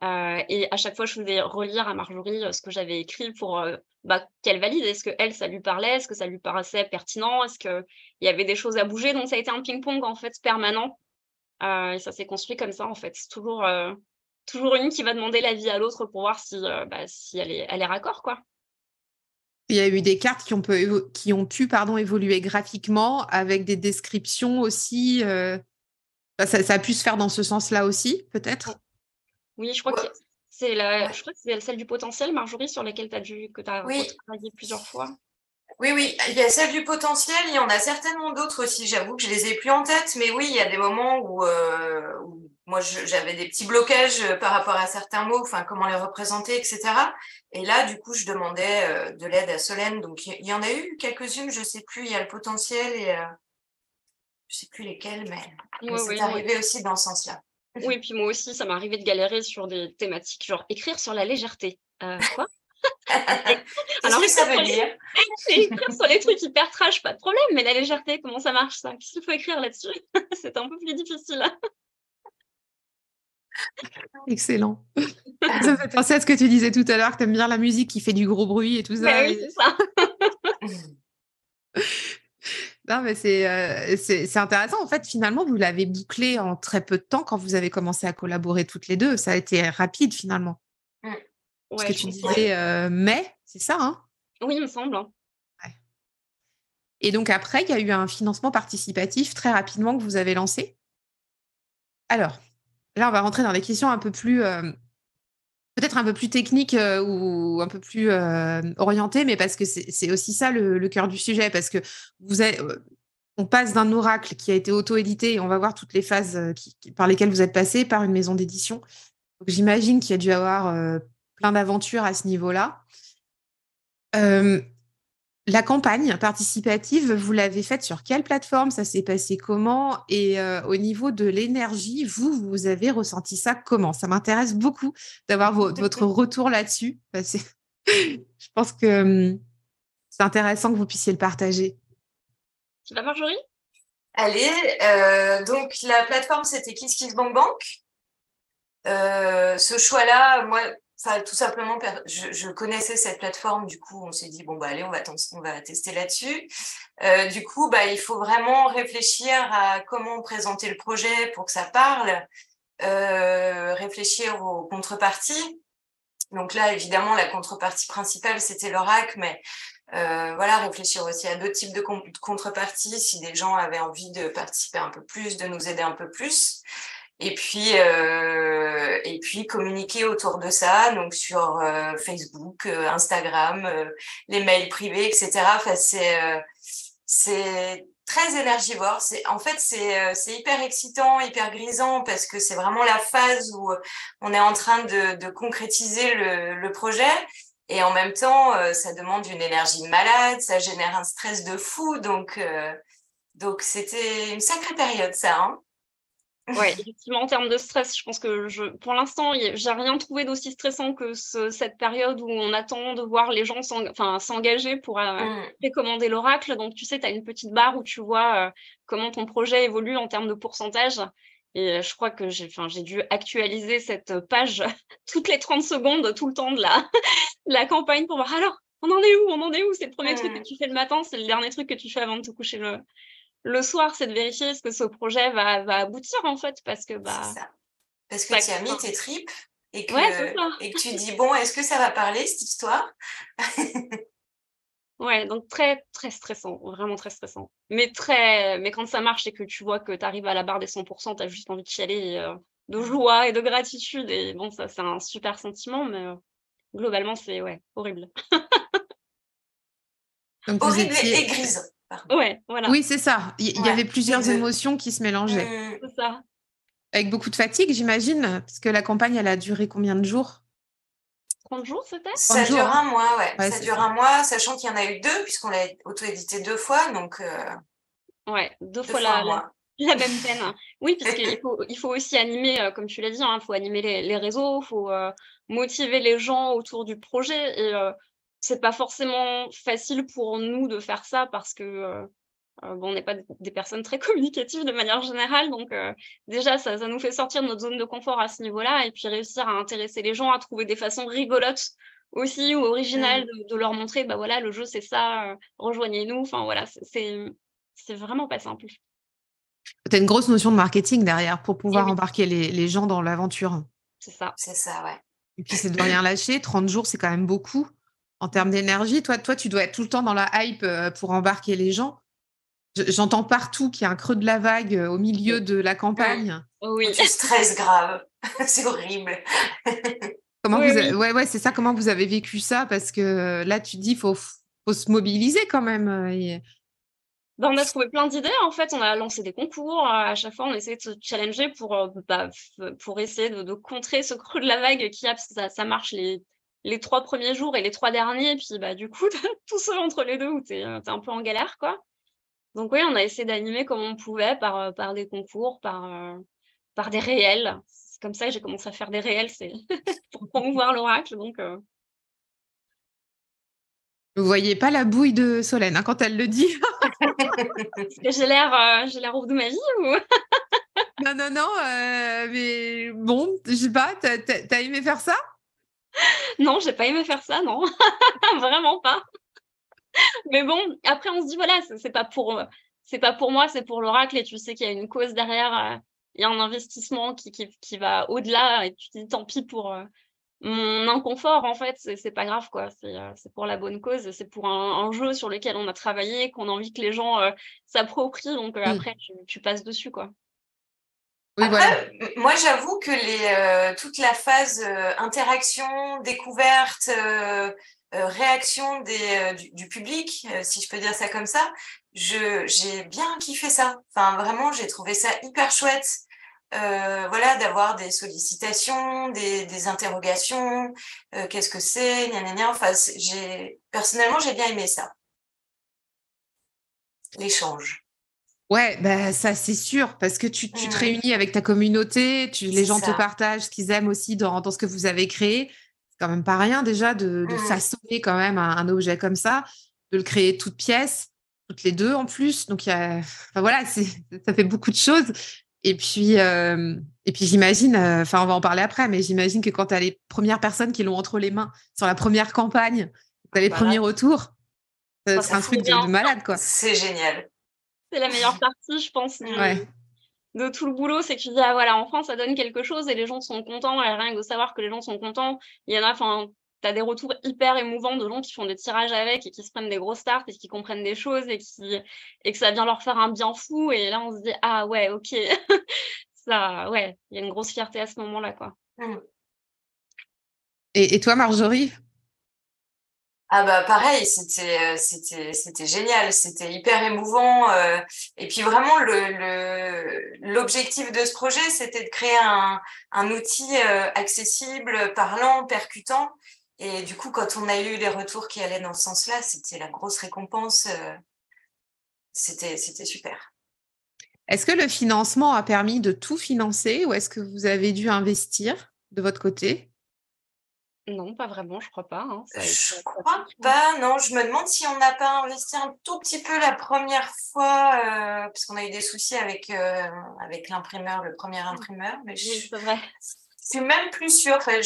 Speaker 3: Et à chaque fois, je faisais relire à Marjorie, ce que j'avais écrit pour, qu'elle valide. Est-ce qu'elle, ça lui parlait? Est-ce que ça lui paraissait pertinent? Est-ce qu'il y avait des choses à bouger? Donc ça a été un ping-pong, en fait, permanent, et ça s'est construit comme ça, en fait. C'est toujours une qui va demander l'avis à l'autre pour voir si elle est raccord, quoi.
Speaker 1: Il y a eu des cartes qui ont pu évoluer graphiquement avec des descriptions aussi. Ça a pu se faire dans ce sens-là aussi, peut-être?
Speaker 3: Oui, je crois que
Speaker 2: Ouais.
Speaker 3: je crois que c'est celle du potentiel, Marjorie, sur laquelle que tu as
Speaker 2: Oui,
Speaker 3: retravaillé plusieurs fois.
Speaker 2: oui, oui, il y a celle du potentiel, il y en a certainement d'autres aussi, j'avoue que je les ai plus en tête, mais oui, il y a des moments où moi j'avais des petits blocages par rapport à certains mots, enfin comment les représenter, etc. Et là, du coup, je demandais de l'aide à Solène, donc il y en a eu quelques-unes, je sais plus, il y a le potentiel et je sais plus lesquelles, mais
Speaker 3: Ouais,
Speaker 2: c'est
Speaker 3: ouais, moi
Speaker 2: arrivé aussi dans ce sens-là.
Speaker 3: oui, puis moi aussi, ça m'est arrivé de galérer sur des thématiques, genre écrire sur la légèreté. Quoi?
Speaker 2: Qu'est-ce
Speaker 3: Alors
Speaker 2: que ça
Speaker 3: écrire
Speaker 2: veut
Speaker 3: sur
Speaker 2: dire?
Speaker 3: écrire sur les trucs hyper trash, pas de problème, mais la légèreté, comment ça marche ça? Qu'est-ce qu'il faut écrire là-dessus? C'est un peu plus difficile.
Speaker 1: Excellent. Ça me fait penser à ce que tu disais tout à l'heure, que tu aimes bien la musique qui fait du gros bruit et tout
Speaker 3: Bah
Speaker 1: ça.
Speaker 3: oui, c'est ça.
Speaker 1: Non, mais c'est intéressant. En fait, finalement, vous l'avez bouclé en très peu de temps quand vous avez commencé à collaborer toutes les deux. Ça a été rapide, finalement. Parce
Speaker 3: Ouais,
Speaker 1: que
Speaker 3: je
Speaker 1: tu
Speaker 3: pense
Speaker 2: Ouais.
Speaker 1: disais mai, c'est ça, hein?
Speaker 3: oui, il me semble, hein.
Speaker 1: Ouais. Et donc après, il y a eu un financement participatif très rapidement que vous avez lancé. Alors, là, on va rentrer dans des questions un peu plus, peut-être un peu plus techniques ou un peu plus orientées, mais parce que c'est aussi ça le cœur du sujet, parce que on passe d'un oracle qui a été auto-édité et on va voir toutes les phases par lesquelles vous êtes passé par une maison d'édition. Donc j'imagine qu'il y a dû avoir plein d'aventures à ce niveau-là. Euh, La campagne participative, vous l'avez faite sur quelle plateforme? Ça s'est passé comment? Et au niveau de l'énergie, vous avez ressenti ça comment? Ça m'intéresse beaucoup d'avoir votre retour là-dessus. Je pense que c'est intéressant que vous puissiez le partager.
Speaker 3: Tu vas, Marjorie?
Speaker 2: Allez, donc la plateforme c'était KissKissBankBank. Ce choix-là, moi, enfin, tout simplement, je connaissais cette plateforme, du coup, on s'est dit, bon, bah, allez, on va tester là-dessus. Du coup, bah, il faut vraiment réfléchir à comment présenter le projet pour que ça parle, réfléchir aux contreparties. Donc là, évidemment, la contrepartie principale, c'était l'oracle, mais voilà, réfléchir aussi à d'autres types de contreparties si des gens avaient envie de participer un peu plus, de nous aider un peu plus. Et puis communiquer autour de ça, donc sur Facebook, Instagram, les mails privés, etc. Enfin, c'est très énergivore. C'est hyper excitant, hyper grisant parce que c'est vraiment la phase où on est en train de concrétiser le projet. Et en même temps, ça demande une énergie malade, ça génère un stress de fou. Donc c'était une sacrée période, ça, hein.
Speaker 3: Ouais, effectivement, en termes de stress, je pense que pour l'instant, j'ai rien trouvé d'aussi stressant que cette période où on attend de voir les gens s'engager pour
Speaker 2: Mm.
Speaker 3: précommander l'oracle. Donc, tu sais, tu as une petite barre où tu vois comment ton projet évolue en termes de pourcentage. Et je crois que j'ai dû actualiser cette page toutes les 30 secondes, tout le temps de la campagne pour voir alors, on en est où? On en est où? C'est le premier truc que
Speaker 2: Mm.
Speaker 3: tu fais le matin, c'est le dernier truc que tu fais avant de te coucher le soir, c'est de vérifier est-ce que ce projet va aboutir en fait, parce que
Speaker 2: C'est ça. Parce que
Speaker 3: ça
Speaker 2: tu as mis
Speaker 3: enfin,
Speaker 2: tes tripes
Speaker 3: ouais, c'est ça.
Speaker 2: et que tu dis, bon, est-ce que ça va parler, cette histoire?
Speaker 3: Ouais, donc très, très stressant, vraiment très stressant. Mais quand ça marche et que tu vois que tu arrives à la barre des 100 tu as juste envie de chialer de joie et de gratitude. Et bon, ça, c'est un super sentiment, mais globalement, c'est horrible.
Speaker 1: Donc vous
Speaker 2: Horrible et
Speaker 1: étiez...
Speaker 2: grise. Pardon.
Speaker 3: Ouais, voilà,
Speaker 1: Oui, c'est ça. Il y avait plusieurs
Speaker 2: les deux.
Speaker 1: émotions qui se mélangeaient.
Speaker 3: c'est ça.
Speaker 1: Avec beaucoup de fatigue, j'imagine, parce que la campagne, elle a duré combien de jours?
Speaker 3: 30 jours, c'était?
Speaker 1: 30
Speaker 2: Ça
Speaker 1: jours,
Speaker 2: dure
Speaker 1: hein.
Speaker 2: un mois, ouais.
Speaker 1: Ouais,
Speaker 2: Ça
Speaker 1: c'est
Speaker 2: dure
Speaker 1: ça.
Speaker 2: un mois, sachant qu'il y en a eu 2, puisqu'on l'a auto-édité 2 fois, donc
Speaker 3: Ouais, 2
Speaker 2: 2
Speaker 3: fois
Speaker 2: fois un
Speaker 3: la
Speaker 2: mois.
Speaker 3: la même peine. Oui, puisqu'il faut aussi animer, comme tu l'as dit, hein, il faut animer les réseaux, il faut, motiver les gens autour du projet et c'est pas forcément facile pour nous de faire ça parce que, bon, on n'est pas des personnes très communicatives de manière générale, donc déjà ça nous fait sortir de notre zone de confort à ce niveau-là et puis réussir à intéresser les gens, à trouver des façons rigolotes aussi ou originales de leur montrer: «Bah, voilà, le jeu c'est ça, rejoignez-nous». Enfin voilà, c'est vraiment pas simple.
Speaker 1: Tu as une grosse notion de marketing derrière pour
Speaker 3: Et
Speaker 1: pouvoir
Speaker 3: oui,
Speaker 1: embarquer les gens dans l'aventure.
Speaker 3: c'est ça.
Speaker 2: C'est ça, ouais.
Speaker 1: Et puis, c'est de rien lâcher. 30 jours, c'est quand même beaucoup en termes d'énergie. Toi, tu dois être tout le temps dans la hype pour embarquer les gens. J'entends partout qu'il y a un creux de la vague au milieu de la campagne.
Speaker 2: Où
Speaker 3: Oui,
Speaker 2: tu stresses grave. C'est horrible.
Speaker 1: Comment
Speaker 3: oui, oui.
Speaker 1: Ouais, c'est ça. Comment vous avez vécu ça? Parce que là, tu dis, faut se mobiliser quand même.
Speaker 3: Bah, on a trouvé plein d'idées, en fait, on a lancé des concours, à chaque fois on essaie de se challenger pour, pour essayer de contrer ce creux de la vague qu'il y a, parce que ça marche les 3 premiers jours et les 3 derniers, puis, bah, du coup, tu tout seul entre les 2 où tu es, un peu en galère, quoi. Donc oui, on a essayé d'animer comme on pouvait par des concours, par des réels. C'est comme ça que j'ai commencé à faire des réels, c'est pour promouvoir l'oracle, donc
Speaker 1: Vous voyez pas la bouille de Solène hein, quand elle le dit.
Speaker 3: est-ce que j'ai l'air ouf de ma vie ou?
Speaker 1: Non, non, non. Mais bon, je sais pas. T'as aimé faire ça?
Speaker 3: Non, j'ai pas aimé faire ça, non, vraiment pas. Mais bon, après on se dit voilà, c'est pas pour moi, c'est pour l'oracle et tu sais qu'il y a une cause derrière, il y a un investissement qui va au-delà et tu te dis: «Tant pis pour, mon inconfort en fait, c'est pas grave quoi, c'est pour la bonne cause, c'est pour un jeu sur lequel on a travaillé, qu'on a envie que les gens, s'approprient donc
Speaker 1: Oui,
Speaker 3: après tu passes dessus quoi».
Speaker 1: oui, voilà.
Speaker 2: Après, moi, j'avoue que toute la phase interaction, découverte, réaction du public, si je peux dire ça comme ça, j'ai bien kiffé ça. Enfin, vraiment, j'ai trouvé ça hyper chouette. Voilà, d'avoir des sollicitations, des interrogations, qu'est-ce que c'est, gna gna gna. Enfin, personnellement, j'ai bien aimé ça, l'échange.
Speaker 1: Ouais, bah, ça, c'est sûr, parce que tu te
Speaker 2: Mmh,
Speaker 1: réunis avec ta communauté, les
Speaker 2: c'est
Speaker 1: gens te
Speaker 2: ça.
Speaker 1: partagent ce qu'ils aiment aussi dans ce que vous avez créé. C'est quand même pas rien déjà de
Speaker 2: Mmh,
Speaker 1: façonner quand même un objet comme ça, de le créer toute pièce, toutes les deux en plus. Donc, enfin, voilà, ça fait beaucoup de choses. Et puis j'imagine, enfin, on va en parler après, mais j'imagine que quand tu as les premières personnes qui l'ont entre les mains sur la première campagne, tu as les
Speaker 3: Bah là,
Speaker 1: premiers retours, ça
Speaker 3: ça
Speaker 1: sera un
Speaker 3: fout
Speaker 1: truc
Speaker 3: bien.
Speaker 1: de malade, quoi.
Speaker 2: c'est génial.
Speaker 3: C'est la meilleure partie je pense
Speaker 2: Mmh.
Speaker 1: Ouais.
Speaker 3: de tout le boulot, c'est que tu dis: «Ah voilà, enfin ça donne quelque chose et les gens sont contents» et rien que de savoir que les gens sont contents, il y en a enfin, tu as des retours hyper émouvants de gens qui font des tirages avec et qui se prennent des grosses tartes et qui comprennent des choses et que ça vient leur faire un bien fou et là on se dit: «Ah ouais, OK». Ça ouais, il y a une grosse fierté à ce moment-là, quoi.
Speaker 2: Mmh.
Speaker 1: Et toi, Marjorie?
Speaker 2: Ah bah pareil, c'était génial, c'était hyper émouvant. Et puis vraiment, l'objectif de ce projet, c'était de créer un outil accessible, parlant, percutant. Et du coup, quand on a eu les retours qui allaient dans ce sens-là, c'était la grosse récompense. C'était super.
Speaker 1: Est-ce que le financement a permis de tout financer ou est-ce que vous avez dû investir de votre côté?
Speaker 3: Non, pas vraiment, je crois pas, hein,
Speaker 2: Je
Speaker 3: ça a
Speaker 2: crois
Speaker 3: pris
Speaker 2: pas, non. Je me demande si on n'a pas investi un tout petit peu la première fois, parce qu'on a eu des soucis avec l'imprimeur, le premier imprimeur, mais
Speaker 3: oui,
Speaker 2: je
Speaker 3: c'est vrai.
Speaker 2: suis même plus sûre. Enfin,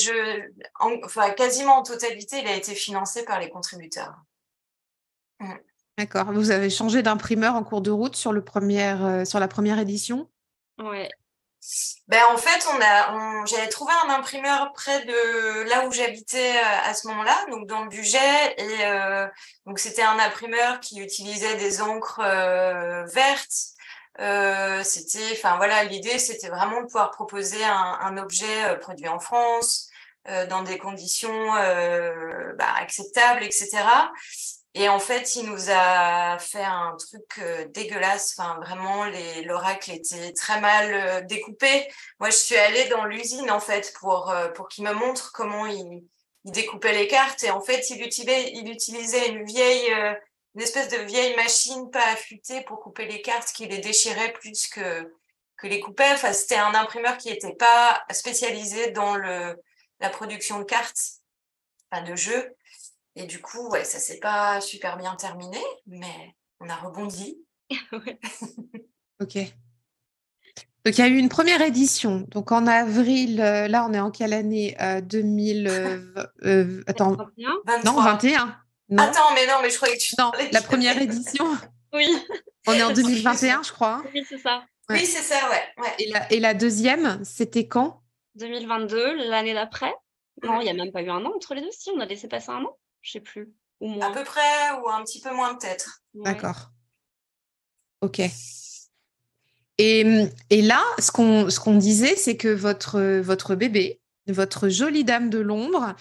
Speaker 2: enfin, quasiment en totalité, il a été financé par les contributeurs. Mm.
Speaker 1: D'accord. Vous avez changé d'imprimeur en cours de route sur la première édition?
Speaker 3: Ouais,
Speaker 2: Ben, en fait, j'avais trouvé un imprimeur près de là où j'habitais à ce moment-là, donc dans le budget. Et donc, c'était un imprimeur qui utilisait des encres vertes, L'idée, c'était vraiment de pouvoir proposer un objet produit en France, dans des conditions acceptables, etc. Et en fait, il nous a fait un truc dégueulasse. Enfin, vraiment, l'oracle était très mal découpé. Moi, je suis allée dans l'usine, en fait, pour qu'il me montre comment il découpait les cartes. Et en fait, il utilisait une espèce de vieille machine pas affûtée pour couper les cartes qui les déchirait plus que les coupait. Enfin, c'était un imprimeur qui n'était pas spécialisé dans la production de cartes, enfin de jeux. Et du coup, ouais, ça s'est pas super bien terminé, mais on a rebondi.
Speaker 3: Ouais.
Speaker 1: Ok. Donc, il y a eu une première édition. Donc, en avril, là, on est en quelle année 2000. Attends.
Speaker 3: 21.
Speaker 1: Non, 21. Non.
Speaker 2: Attends, mais non, mais je croyais que tu
Speaker 1: Non,
Speaker 2: parlais
Speaker 1: la première édition.
Speaker 3: Oui.
Speaker 1: On est en 2021, je crois.
Speaker 3: Oui, c'est ça.
Speaker 2: Ouais. Oui, c'est ça, ouais.
Speaker 1: Et la deuxième, c'était quand?
Speaker 3: 2022, l'année d'après. Non, il n'y a même pas eu un an entre les deux. Si, on a laissé passer un an. Je sais plus. Ou moins.
Speaker 2: À peu près, ou un petit peu moins peut-être.
Speaker 3: Ouais.
Speaker 1: D'accord. Ok. Et là, ce qu'on disait, c'est que votre bébé, votre jolie dame de l'ombre,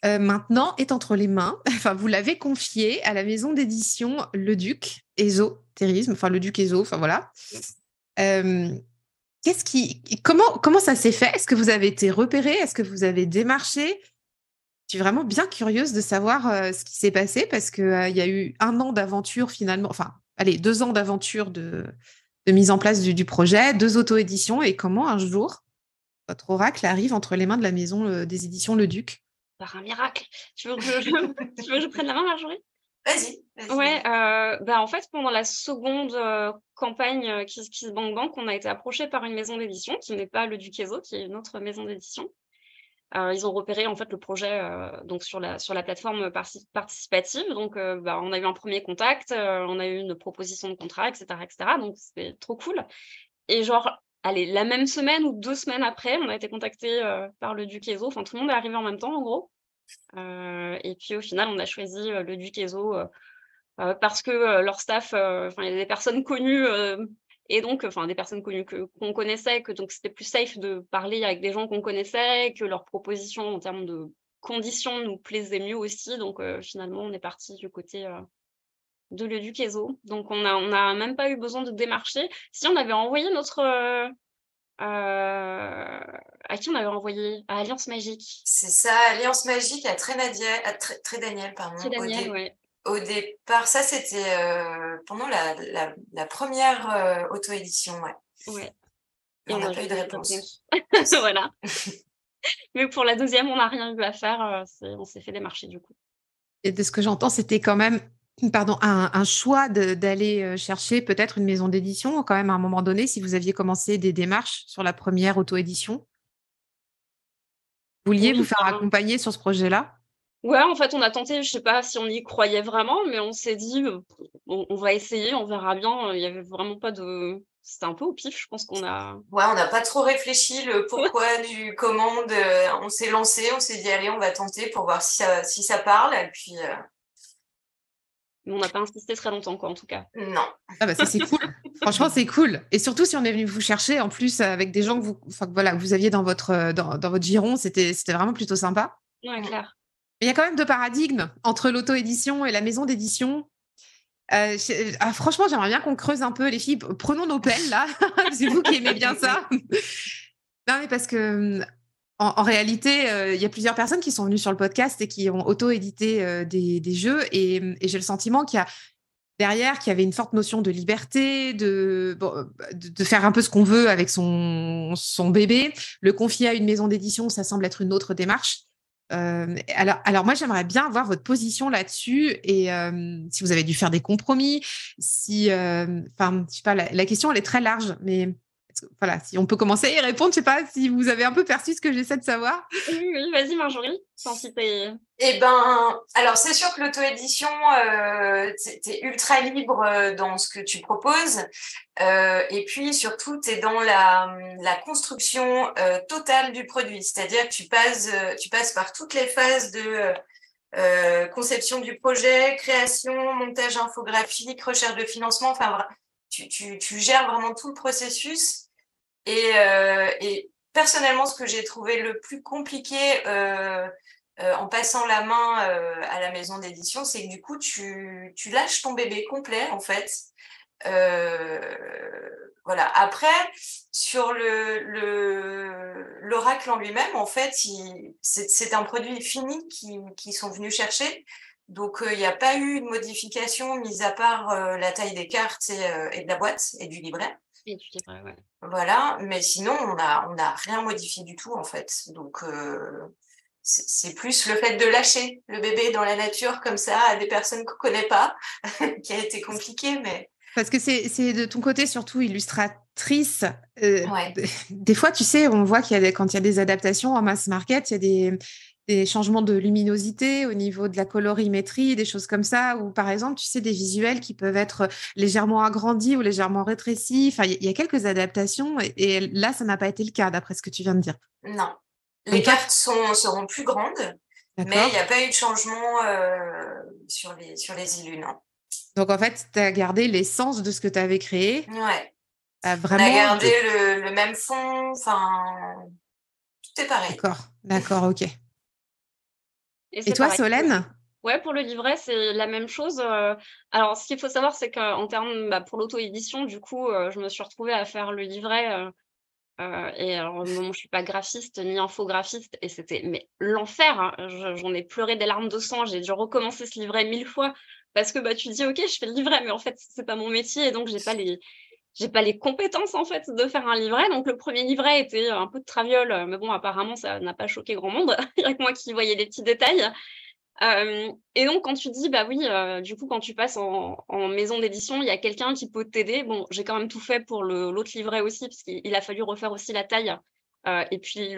Speaker 1: maintenant est entre les mains. Enfin, vous l'avez confié à la maison d'édition Le Duc Ésotérisme, enfin Le Duc Éso, enfin voilà. Comment ça s'est fait? Est-ce que vous avez été repéré? Est-ce que vous avez démarché? Je suis vraiment bien curieuse de savoir ce qui s'est passé parce qu'il y a eu 1 an d'aventure finalement, enfin, allez, 2 ans d'aventure de mise en place du projet, 2 auto-éditions et comment un jour votre oracle arrive entre les mains de la maison des éditions Le Duc.
Speaker 3: Par un miracle. Tu veux que je prenne la main, Marjorie?
Speaker 2: Vas-y.
Speaker 3: Ouais, en fait, pendant la seconde campagne Kiss Bank Bank, on a été approché par une maison d'édition qui n'est pas Le Duc Éso, qui est une autre maison d'édition. Ils ont repéré en fait le projet donc sur la plateforme participative. Donc, on a eu un premier contact, on a eu une proposition de contrat, etc., etc. Donc, c'était trop cool. Et genre, allez, la même semaine ou 2 semaines après, on a été contacté par le Duc Éso. Enfin, tout le monde est arrivé en même temps, en gros. Et puis, au final, on a choisi le Duc Éso parce que leur staff, il y a des personnes connues et donc, des personnes connues qu'on connaissait, que donc c'était plus safe de parler avec des gens qu'on connaissait, que leurs propositions en termes de conditions nous plaisaient mieux aussi. Donc, finalement, on est parti du côté de Le Duc Éso. Donc, on a même pas eu besoin de démarcher. Si on avait envoyé notre... à qui on avait envoyé? À Alliance Magique.
Speaker 2: C'est ça, Alliance Magique à Trédaniel, pardon.
Speaker 3: Trédaniel, ouais.
Speaker 2: Au départ, ça c'était pendant la première auto-édition, ouais. Et on n'a pas eu de réponse.
Speaker 3: Voilà. Mais pour la deuxième, on n'a rien eu à faire. On s'est fait démarcher du coup.
Speaker 1: Et de ce que j'entends, c'était quand même un choix d'aller chercher peut-être une maison d'édition quand même à un moment donné, si vous aviez commencé des démarches sur la première auto-édition. Vous vouliez vous faire accompagner sur ce projet-là?
Speaker 3: Ouais, en fait, on a tenté, je sais pas si on y croyait vraiment, mais on s'est dit, on va essayer, on verra bien. Il y avait vraiment pas de... C'était un peu au pif, je pense qu'on a...
Speaker 2: Ouais, on n'a pas trop réfléchi le pourquoi du comment. On s'est lancé, on s'est dit, allez, on va tenter pour voir si ça parle. Et puis...
Speaker 3: Mais on n'a pas insisté très longtemps, quoi, en tout cas.
Speaker 2: Non.
Speaker 1: Ah bah ça, c'est cool. Franchement, c'est cool. Et surtout, si on est venu vous chercher, en plus, avec des gens que vous aviez dans votre giron, c'était vraiment plutôt sympa.
Speaker 3: Ouais, clair.
Speaker 1: Mais il y a quand même 2 paradigmes entre l'auto-édition et la maison d'édition. Franchement, j'aimerais bien qu'on creuse un peu, les filles. Prenons nos pelles, là. C'est vous qui aimez bien ça. Non, mais parce que... En réalité, il y a plusieurs personnes qui sont venues sur le podcast et qui ont auto-édité des jeux. Et j'ai le sentiment qu'il y a derrière, qu'il y avait une forte notion de liberté, de faire un peu ce qu'on veut avec son bébé. Le confier à une maison d'édition, ça semble être une autre démarche. Alors moi, j'aimerais bien avoir votre position là-dessus et si vous avez dû faire des compromis, si, je sais pas, la question, elle est très large, mais... Voilà, si on peut commencer à y répondre, je sais pas si vous avez un peu perçu ce que j'essaie de savoir.
Speaker 3: Oui, vas-y Marjorie.
Speaker 2: Alors c'est sûr que l'auto-édition, t'es ultra libre dans ce que tu proposes, et puis surtout t'es dans la construction totale du produit, c'est-à-dire que tu passes par toutes les phases de conception du projet, création, montage infographique, recherche de financement, enfin tu gères vraiment tout le processus. Et personnellement, ce que j'ai trouvé le plus compliqué en passant la main à la maison d'édition, c'est que du coup, tu lâches ton bébé complet, en fait. Voilà. Après, sur l'oracle en lui-même, en fait, c'est un produit fini qui sont venus chercher. Donc, il n'y a pas eu de modification, mis à part la taille des cartes et de la boîte et du livret.
Speaker 3: Et tu dis, ouais.
Speaker 2: Voilà, mais sinon, on a rien modifié du tout, en fait. Donc, c'est plus le fait de lâcher le bébé dans la nature comme ça à des personnes qu'on ne connaît pas qui a été compliqué, mais...
Speaker 1: Parce que c'est de ton côté surtout illustratrice.
Speaker 2: Ouais.
Speaker 1: Des fois, tu sais, on voit quand il y a des adaptations en mass market, il y a des changements de luminosité au niveau de la colorimétrie, des choses comme ça, ou par exemple, tu sais, des visuels qui peuvent être légèrement agrandis ou légèrement rétrécis. Enfin, il y a quelques adaptations et là, ça n'a pas été le cas, d'après ce que tu viens de dire.
Speaker 2: Non. Les cartes seront plus grandes, mais il n'y a pas eu de changement sur les illus, non.
Speaker 1: Donc, en fait, tu as gardé l'essence de ce que tu avais créé.
Speaker 2: Ouais.
Speaker 1: Vraiment
Speaker 2: on a gardé le même fond, enfin, tout est pareil.
Speaker 1: D'accord, ok. Et toi,
Speaker 3: pareil.
Speaker 1: Solène?
Speaker 3: Ouais, pour le livret, c'est la même chose. Alors, ce qu'il faut savoir, c'est qu'en termes, pour l'auto-édition, du coup, je me suis retrouvée à faire le livret. Et alors, moi, je suis pas graphiste ni infographiste, et c'était l'enfer. Hein. J'en ai pleuré des larmes de sang. J'ai dû recommencer ce livret 1000 fois parce que tu dis, ok, je fais le livret, mais en fait, c'est pas mon métier, et donc j'ai pas les compétences en fait de faire un livret. Donc le premier livret était un peu de traviole, mais bon, apparemment ça n'a pas choqué grand monde. Il y a que moi qui voyais les petits détails. Et donc quand tu dis oui, du coup quand tu passes en maison d'édition, il y a quelqu'un qui peut t'aider. Bon, j'ai quand même tout fait pour l'autre livret aussi, parce qu'il a fallu refaire aussi la taille. Et puis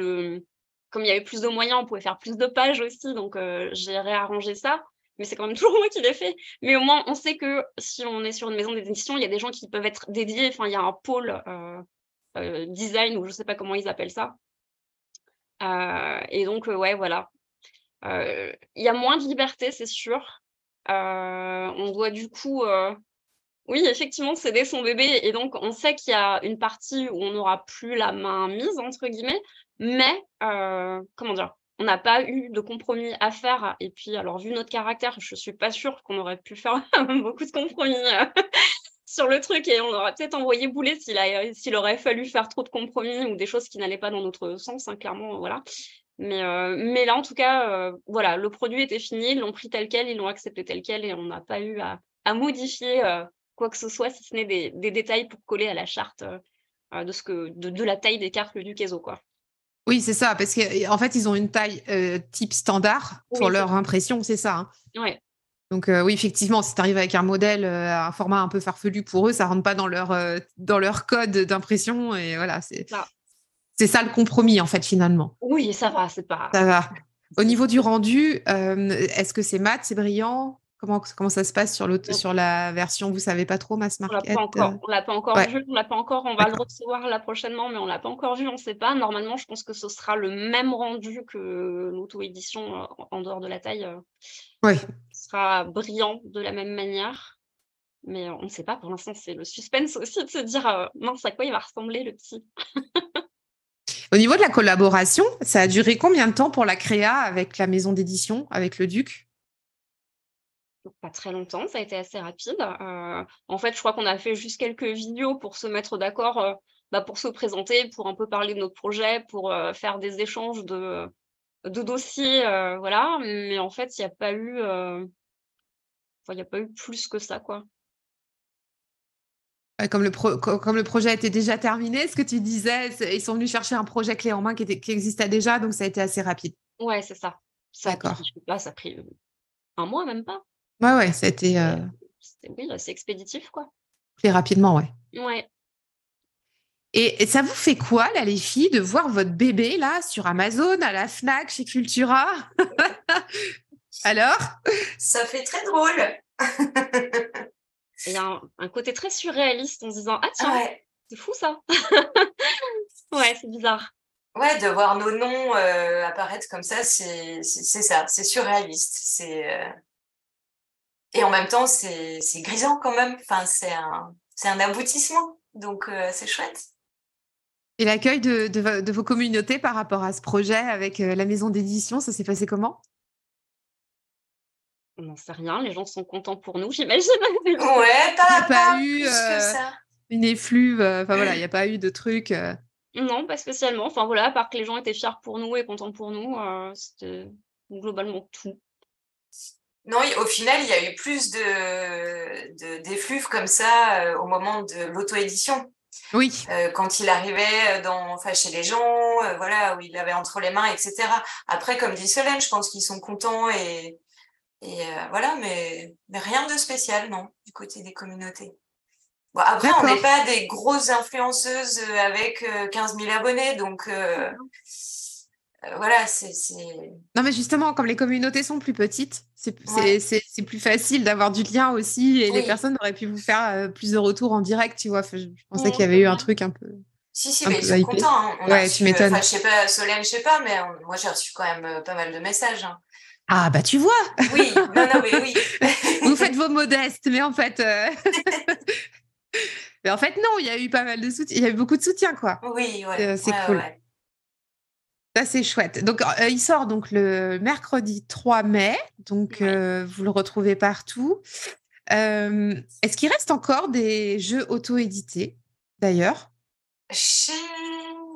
Speaker 3: comme il y avait plus de moyens, on pouvait faire plus de pages aussi, donc j'ai réarrangé ça. Mais c'est quand même toujours moi qui l'ai fait. Mais au moins, on sait que si on est sur une maison d'édition, il y a des gens qui peuvent être dédiés. Enfin, il y a un pôle design, ou je sais pas comment ils appellent ça. Et donc, ouais, voilà. Il y a moins de liberté, c'est sûr. On doit du coup, oui, effectivement, céder son bébé. Et donc, on sait qu'il y a une partie où on n'aura plus la main mise, entre guillemets. Mais, comment dire, on n'a pas eu de compromis à faire. Et puis, alors, vu notre caractère, je suis pas sûre qu'on aurait pu faire beaucoup de compromis sur le truc. Et on aurait peut-être envoyé bouler s'il aurait fallu faire trop de compromis ou des choses qui n'allaient pas dans notre sens, hein, clairement, voilà. Mais là, en tout cas, voilà, le produit était fini, ils l'ont pris tel quel, ils l'ont accepté tel quel, et on n'a pas eu à modifier quoi que ce soit, si ce n'est des détails pour coller à la charte de la taille des cartes du Duqueso, quoi.
Speaker 1: Oui, c'est ça, parce qu'en fait, ils ont une taille type standard pour leur impression, c'est ça. Hein.
Speaker 3: Ouais.
Speaker 1: Donc oui, effectivement, si tu arrives avec un modèle, un format un peu farfelu pour eux, ça rentre pas dans leur code d'impression, et voilà, c'est ça le compromis, en fait, finalement.
Speaker 3: Oui, ça va, c'est pas...
Speaker 1: Ça va. Au niveau du rendu, est-ce que c'est mat, c'est brillant? Comment ça se passe sur la version, vous savez pas trop, mass market?
Speaker 3: On l'a pas encore
Speaker 1: Ouais.
Speaker 3: vu, on va le recevoir là prochainement, mais on l'a pas encore vu, on sait pas. Normalement, je pense que ce sera le même rendu que l'auto-édition en dehors de la taille.
Speaker 1: Oui.
Speaker 3: Ce sera brillant de la même manière. Mais on ne sait pas, pour l'instant, c'est le suspense aussi de se dire mince, à quoi il va ressembler le petit.
Speaker 1: Au niveau de la collaboration, ça a duré combien de temps pour la créa avec la maison d'édition, avec le Duc?
Speaker 3: Pas très longtemps, ça a été assez rapide. En fait, je crois qu'on a fait juste quelques vidéos pour se mettre d'accord, pour se présenter, pour un peu parler de notre projet, pour faire des échanges de dossiers, voilà. Mais en fait, il n'y a pas eu, il y a pas eu plus que ça, quoi.
Speaker 1: Comme le projet était déjà terminé, ce que tu disais, ils sont venus chercher un projet clé en main qui existait déjà, donc ça a été assez rapide.
Speaker 3: Ouais, c'est ça.
Speaker 1: D'accord.
Speaker 3: Ça a pris 1 mois, même pas.
Speaker 1: Ouais, ça a été
Speaker 3: oui, c'est expéditif, quoi.
Speaker 1: plus rapidement, ouais.
Speaker 3: Ouais.
Speaker 1: Et ça vous fait quoi, là, les filles, de voir votre bébé, là, sur Amazon, à la Fnac, chez Cultura? Alors?
Speaker 2: Ça fait très drôle.
Speaker 3: Il y a un côté très surréaliste en se disant « Ah tiens,
Speaker 2: Ouais.
Speaker 3: c'est fou ça !» Ouais, c'est bizarre.
Speaker 2: Ouais, de voir nos noms apparaître comme ça, c'est ça, c'est surréaliste. Et en même temps, c'est grisant quand même. Enfin, c'est un aboutissement. Donc, c'est chouette.
Speaker 1: Et l'accueil de vos communautés par rapport à ce projet avec la maison d'édition, ça s'est passé comment?
Speaker 3: On n'en sait rien, les gens sont contents pour nous, j'imagine.
Speaker 2: Ouais,
Speaker 1: Il n'y a pas eu
Speaker 2: plus que ça.
Speaker 1: une effluve, enfin voilà, il n'y a pas eu de truc.
Speaker 3: Non, pas spécialement. Enfin voilà, à part que les gens étaient fiers pour nous et contents pour nous, c'était globalement tout.
Speaker 2: Non, au final, il y a eu plus d'effluves comme ça au moment de l'auto-édition.
Speaker 1: Oui.
Speaker 2: Quand il arrivait chez les gens, voilà, où il avait entre les mains, etc. Après, comme dit Solène, je pense qu'ils sont contents et voilà, mais rien de spécial, non, du côté des communautés. Bon, après, on n'est pas des grosses influenceuses avec 15 000 abonnés, donc voilà, c'est...
Speaker 1: Non, mais justement, comme les communautés sont plus petites, c'est plus facile d'avoir du lien aussi, et les personnes auraient pu vous faire plus de retours en direct, tu vois. Enfin, je pensais qu'il y avait eu un truc un peu...
Speaker 2: Si, mais ils sont contents. Hein.
Speaker 1: Ouais, tu m'étonnes.
Speaker 2: Je sais pas, Solène, je sais pas, mais moi, j'ai reçu quand même pas mal de messages. Hein.
Speaker 1: Ah, bah tu vois.
Speaker 2: Oui, non, mais oui.
Speaker 1: Vous faites vos modestes, mais en fait... Mais en fait, non, il y a eu pas mal de soutien. Il y a eu beaucoup de soutien, quoi.
Speaker 2: Oui, ouais.
Speaker 1: C'est cool.
Speaker 2: Ouais.
Speaker 1: Ça, c'est chouette. Donc, il sort donc le mercredi 3 mai. Donc, vous le retrouvez partout. Est-ce qu'il reste encore des jeux auto-édités, d'ailleurs?
Speaker 2: Chez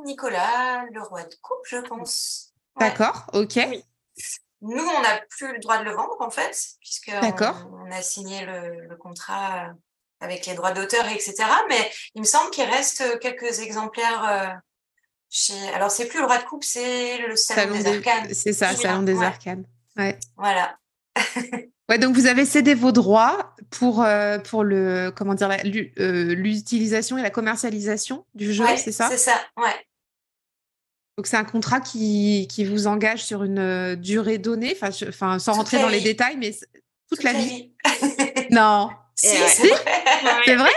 Speaker 2: Nicolas, le roi de coupe, je pense.
Speaker 1: Ouais. D'accord, ok.
Speaker 2: Oui. Nous, on n'a plus le droit de le vendre, en fait, puisqu'on a signé le contrat avec les droits d'auteur, etc. Mais il me semble qu'il reste quelques exemplaires alors, c'est plus le roi de coupe, c'est le Salon des Arcanes.
Speaker 1: C'est ça, Salon des Arcanes. Ouais.
Speaker 2: Voilà.
Speaker 1: Ouais, donc vous avez cédé vos droits pour l'utilisation et la commercialisation du jeu, c'est ça?
Speaker 2: C'est ça, ouais.
Speaker 1: Donc c'est un contrat qui vous engage sur une durée donnée, sans rentrer dans les détails, mais toute la vie. Non.
Speaker 2: Si, c'est vrai.
Speaker 1: C'est vrai?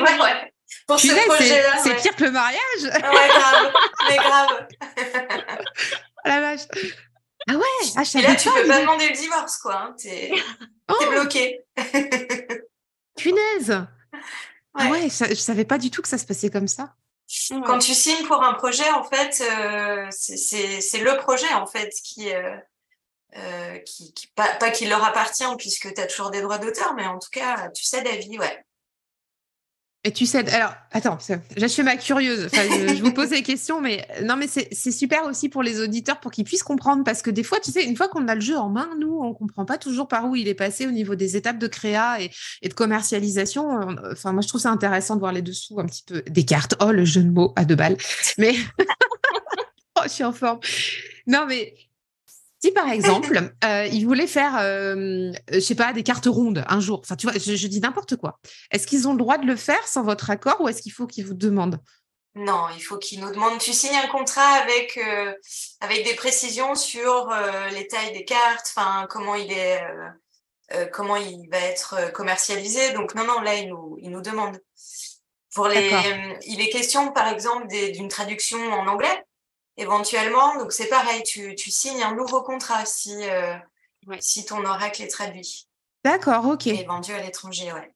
Speaker 2: Ouais. Pour ce projet-là,
Speaker 1: c'est pire que le mariage.
Speaker 2: Ouais, grave. Mais grave.
Speaker 1: Oh la vache. Ah ouais.
Speaker 2: Et là, tu peux pas demander le divorce, quoi. Hein. T'es bloqué.
Speaker 1: Punaise. Ouais. Ah ouais, je savais pas du tout que ça se passait comme ça.
Speaker 2: Quand tu signes pour un projet, en fait, c'est le projet, en fait, pas qui leur appartient, puisque tu as toujours des droits d'auteur, mais en tout cas, tu cèdes à vie, ouais.
Speaker 1: Et tu cèdes. Alors, attends, je fais ma curieuse. Enfin, je vous pose des questions, mais non, mais c'est super aussi pour les auditeurs pour qu'ils puissent comprendre, parce que des fois, tu sais, une fois qu'on a le jeu en main, nous, on comprend pas toujours par où il est passé au niveau des étapes de créa et de commercialisation. Enfin, moi, je trouve ça intéressant de voir les dessous un petit peu des cartes. Oh, le jeu de mots à 2 balles. Mais oh, je suis en forme. Non, mais si par exemple, ils voulaient faire, je sais pas, des cartes rondes un jour, enfin tu vois, je dis n'importe quoi. Est-ce qu'ils ont le droit de le faire sans votre accord ou est-ce qu'il faut qu'ils vous demandent?
Speaker 2: Non, il faut qu'ils nous demandent. Tu signes un contrat avec des précisions sur les tailles des cartes, enfin comment il va être commercialisé. Donc non, là ils nous demandent. Il est question par exemple d'une traduction en anglais. Éventuellement, donc c'est pareil, tu signes un nouveau contrat si ton oracle est traduit.
Speaker 1: D'accord, ok.
Speaker 2: Et vendu à l'étranger, ouais.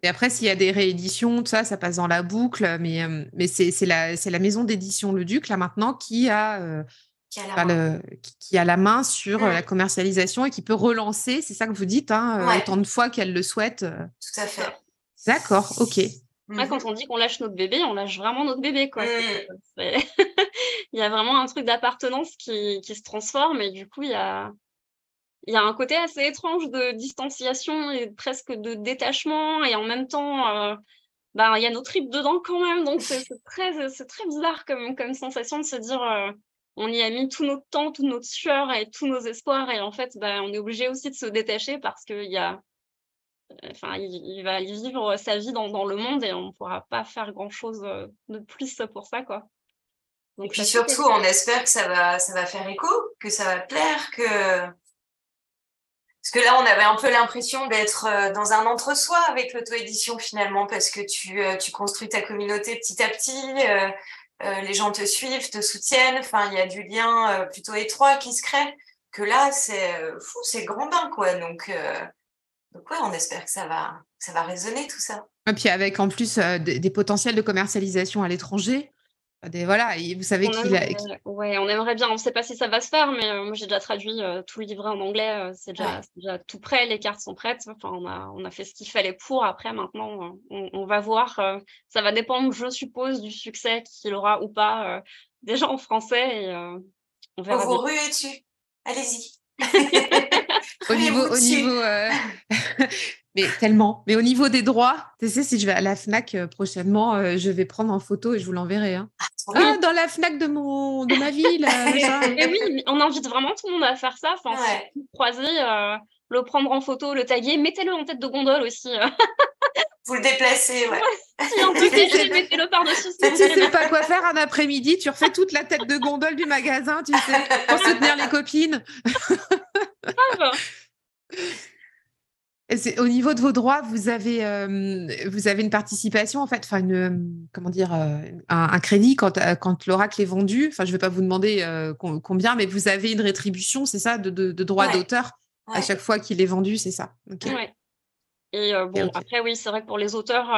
Speaker 1: Et après, s'il y a des rééditions, tout ça, ça passe dans la boucle, mais c'est la maison d'édition Le Duc, là maintenant, qui a la main sur la commercialisation et qui peut relancer, c'est ça que vous dites, autant de fois qu'elle le souhaite.
Speaker 2: Tout à fait.
Speaker 1: D'accord, ok.
Speaker 3: Après, quand on dit qu'on lâche notre bébé, on lâche vraiment notre bébé, quoi. Il y a vraiment un truc d'appartenance qui se transforme et du coup, il y a un côté assez étrange de distanciation et presque de détachement et en même temps, il y a nos tripes dedans quand même. Donc, c'est très bizarre comme sensation de se dire on y a mis tout notre temps, toute notre sueur et tous nos espoirs et en fait, on est obligé aussi de se détacher parce qu'il y a... Enfin, il va vivre sa vie dans le monde et on ne pourra pas faire grand-chose de plus pour ça, quoi.
Speaker 2: Donc, et puis surtout, on espère que ça va faire écho, que ça va plaire, parce que là, on avait un peu l'impression d'être dans un entre-soi avec l'auto-édition finalement, parce que tu construis ta communauté petit à petit, les gens te suivent, te soutiennent, enfin, il y a du lien plutôt étroit qui se crée, que là, c'est grand bain, quoi. Donc, Donc ouais, on espère que ça va résonner tout ça.
Speaker 1: Et puis avec en plus des potentiels de commercialisation à l'étranger. Voilà, et vous savez
Speaker 3: On aimerait bien. On ne sait pas si ça va se faire, mais moi, j'ai déjà traduit tout le livret en anglais. C'est déjà tout prêt. Les cartes sont prêtes. Enfin, on a fait ce qu'il fallait pour. Après, maintenant, on va voir. Ça va dépendre, je suppose, du succès qu'il aura ou pas déjà en français. Et on
Speaker 2: Faut
Speaker 3: verra
Speaker 2: vous
Speaker 3: bien.
Speaker 2: ruer dessus. Allez-y.
Speaker 1: au niveau mais tellement. Mais au niveau des droits, tu sais, si je vais à la Fnac prochainement, je vais prendre en photo et je vous l'enverrai. Hein.
Speaker 2: Oui.
Speaker 1: Dans la Fnac de ma ville, machin.
Speaker 3: Mais oui, mais on invite vraiment tout le monde à faire ça. Enfin, si vous le croisez, le prendre en photo, le taguer, mettez-le en tête de gondole aussi.
Speaker 2: Vous le déplacez, ouais.
Speaker 3: Si un peu léger, mettez-le par-dessus.
Speaker 1: Tu sais pas quoi faire un après-midi, tu refais toute la tête de gondole du magasin, tu sais, pour soutenir les copines.
Speaker 3: Grave.
Speaker 1: Au niveau de vos droits, vous avez une participation, en fait, enfin, comment dire, un crédit quand l'oracle est vendu. Enfin, je ne vais pas vous demander combien, mais vous avez une rétribution, c'est ça, de droits d'auteur à chaque fois qu'il est vendu, c'est ça. Okay.
Speaker 3: Ouais. Et bon, après, oui, c'est vrai que pour les auteurs,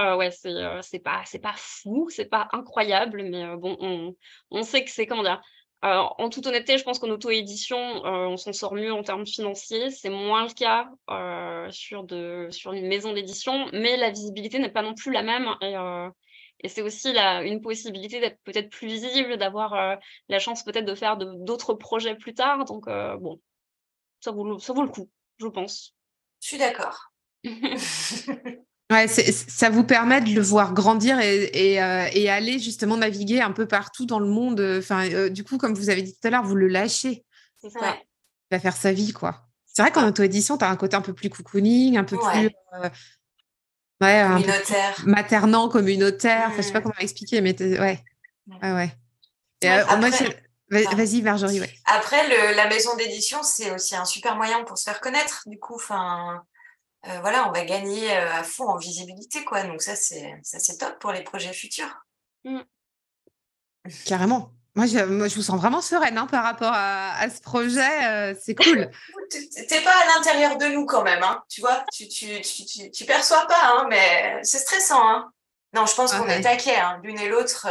Speaker 3: c'est pas fou, c'est pas incroyable, mais bon, on sait que c'est, comment dire, en toute honnêteté, je pense qu'en auto-édition, on s'en sort mieux en termes financiers. C'est moins le cas sur une maison d'édition, mais la visibilité n'est pas non plus la même. Et c'est aussi une possibilité d'être peut-être plus visible, d'avoir la chance peut-être de faire d'autres projets plus tard. Donc, bon, ça vaut le coup, je pense.
Speaker 2: Je suis d'accord.
Speaker 1: Ouais, ça vous permet de le voir grandir et aller justement naviguer un peu partout dans le monde. Enfin, du coup, comme vous avez dit tout à l'heure, vous le lâchez.
Speaker 3: C'est ça.
Speaker 1: Il va faire sa vie, quoi. C'est vrai qu'en auto-édition, tu as un côté un peu plus cocooning, un peu plus
Speaker 2: communautaire.
Speaker 1: Maternant, communautaire. Enfin, je sais pas comment expliquer, mais ouais. Et vas-y, Marjorie. Ouais.
Speaker 2: Après, la maison d'édition, c'est aussi un super moyen pour se faire connaître. Du coup, voilà, on va gagner à fond en visibilité, quoi. Donc ça, c'est top pour les projets futurs.
Speaker 1: Carrément. Moi, je vous sens vraiment sereine par rapport à ce projet. C'est cool.
Speaker 2: T'es pas à l'intérieur de nous quand même, hein, tu vois. Tu perçois pas, hein, mais c'est stressant. Hein. Non, je pense qu'on est taquets, hein, l'une et l'autre.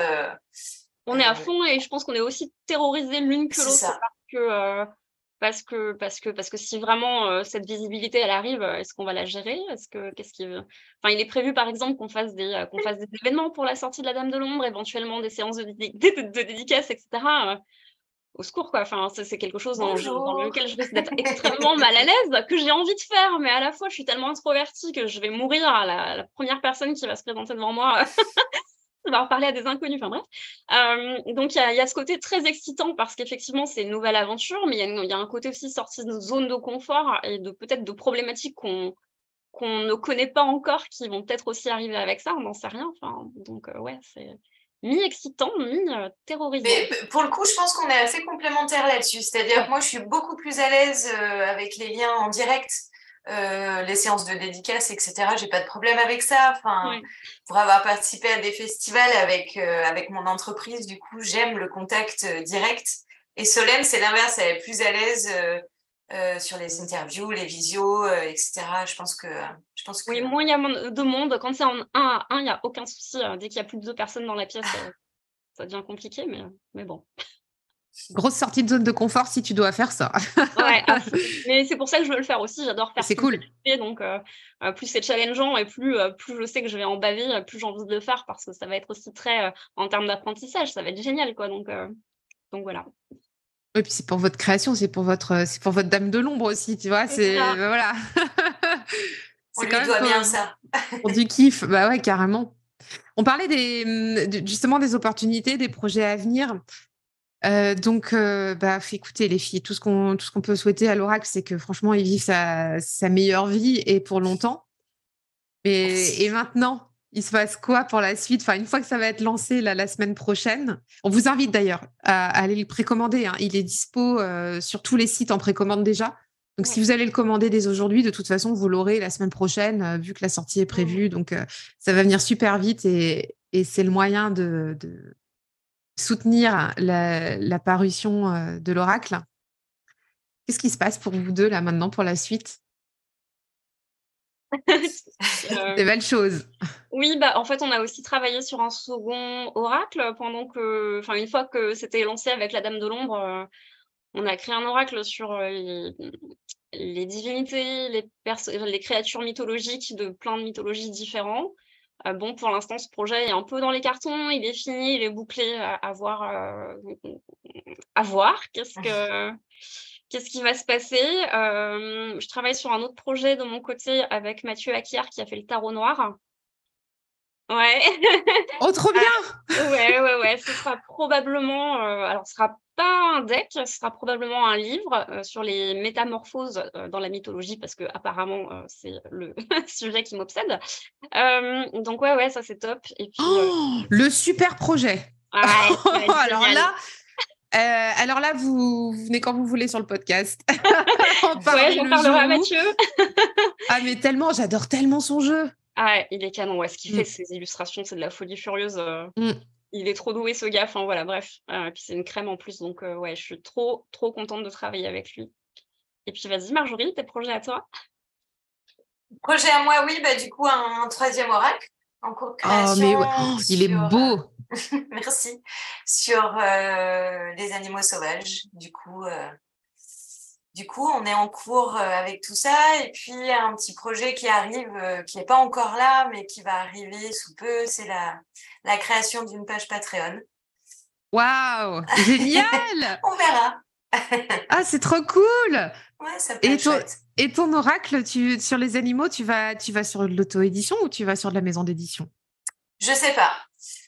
Speaker 3: On est à fond et je pense qu'on est aussi terrorisés l'une que l'autre parce que si vraiment cette visibilité elle arrive, est-ce qu'on va la gérer? Enfin, il est prévu par exemple qu'on fasse des événements pour la sortie de la Dame de l'Ombre, éventuellement des séances de dédicaces, etc. Au secours, quoi. Enfin, c'est quelque chose dans lequel je risque d'être extrêmement mal à l'aise, que j'ai envie de faire, mais à la fois je suis tellement introvertie que je vais mourir à la première personne qui va se présenter devant moi. On va reparler à des inconnus, enfin bref. Donc, il y a ce côté très excitant parce qu'effectivement, c'est une nouvelle aventure, mais il y a un côté aussi sorti de zone de confort et peut-être de problématiques qu'on ne connaît pas encore qui vont peut-être aussi arriver avec ça, on n'en sait rien. Enfin, donc, c'est mi-excitant, mi-terrorisant.
Speaker 2: Mais pour le coup, je pense qu'on est assez complémentaires là-dessus. C'est-à-dire que moi, je suis beaucoup plus à l'aise avec les liens en direct. Les séances de dédicaces, etc. J'ai pas de problème avec ça. Enfin, pour avoir participé à des festivals avec mon entreprise, du coup, j'aime le contact direct. Et Solène, c'est l'inverse, elle est plus à l'aise sur les interviews, les visios, etc. Je pense que.
Speaker 3: Oui, moins il y a de monde. Quand c'est en 1 à 1, il n'y a aucun souci. Dès qu'il y a plus de 2 personnes dans la pièce, ça devient compliqué, mais bon.
Speaker 1: Grosse sortie de zone de confort si tu dois faire ça.
Speaker 3: Ouais, mais c'est pour ça que je veux le faire aussi. J'adore faire
Speaker 1: c'est cool.
Speaker 3: Donc, plus c'est challengeant et plus je sais que je vais en baver, plus j'ai envie de le faire parce que ça va être aussi très en termes d'apprentissage, ça va être génial, quoi. Donc voilà.
Speaker 1: Oui, puis c'est pour votre création, c'est pour votre Dame de l'Ombre aussi, tu vois. Voilà.
Speaker 2: On lui doit bien ça.
Speaker 1: Pour du kiff, bah ouais, carrément. On parlait justement des opportunités, des projets à venir. Donc, écoutez les filles, tout ce qu'on peut souhaiter à l'oracle, c'est que franchement, il vive sa meilleure vie et pour longtemps. Et maintenant, il se passe quoi pour la suite? Enfin, une fois que ça va être lancé la semaine prochaine, on vous invite d'ailleurs à aller le précommander. Hein. Il est dispo sur tous les sites en précommande déjà. Donc, si vous allez le commander dès aujourd'hui, de toute façon, vous l'aurez la semaine prochaine, vu que la sortie est prévue. Donc, ça va venir super vite et c'est le moyen de soutenir la parution de l'oracle. Qu'est-ce qui se passe pour vous deux là maintenant pour la suite? Des belles choses.
Speaker 3: Oui, en fait, on a aussi travaillé sur un second oracle une fois que c'était lancé avec la Dame de l'Ombre, on a créé un oracle sur les divinités, les créatures mythologiques de plein de mythologies différentes. Pour l'instant, ce projet est un peu dans les cartons, il est fini, il est bouclé, à voir qu'est-ce qui va se passer. Je travaille sur un autre projet de mon côté avec Mathieu Acquière qui a fait le tarot noir. Ouais.
Speaker 1: Oh, trop bien!
Speaker 3: Ouais. Ce sera probablement, alors ce sera pas un deck, ce sera probablement un livre sur les métamorphoses dans la mythologie parce que apparemment c'est le sujet qui m'obsède. Donc ouais, ça c'est top. Et puis
Speaker 1: le super projet.
Speaker 3: Ouais,
Speaker 1: alors là, vous venez quand vous voulez sur le podcast.
Speaker 3: J'en parlerai à Mathieu.
Speaker 1: Ah mais tellement, j'adore tellement son jeu.
Speaker 3: Ah, il est canon. Ouais, ce qu'il fait, ses illustrations, c'est de la folie furieuse. Il est trop doué, ce gars. Enfin, voilà, bref. Et puis, c'est une crème en plus. Donc, je suis trop, trop contente de travailler avec lui. Et puis, vas-y, Marjorie, tes projets à toi?
Speaker 2: Projet à moi, oui. Du coup, un 3e oracle en cours de création.
Speaker 1: Oh, mais il est beau.
Speaker 2: Merci. Sur les animaux sauvages. Du coup, on est en cours avec tout ça. Et puis, un petit projet qui arrive, qui n'est pas encore là, mais qui va arriver sous peu, c'est la création d'une page Patreon.
Speaker 1: Waouh, génial.
Speaker 2: On verra.
Speaker 1: Ah, c'est trop cool.
Speaker 2: Ouais, ça peut être chouette.
Speaker 1: Et ton oracle, sur les animaux, tu vas sur l'auto-édition ou tu vas sur de la maison d'édition?
Speaker 2: Je sais pas.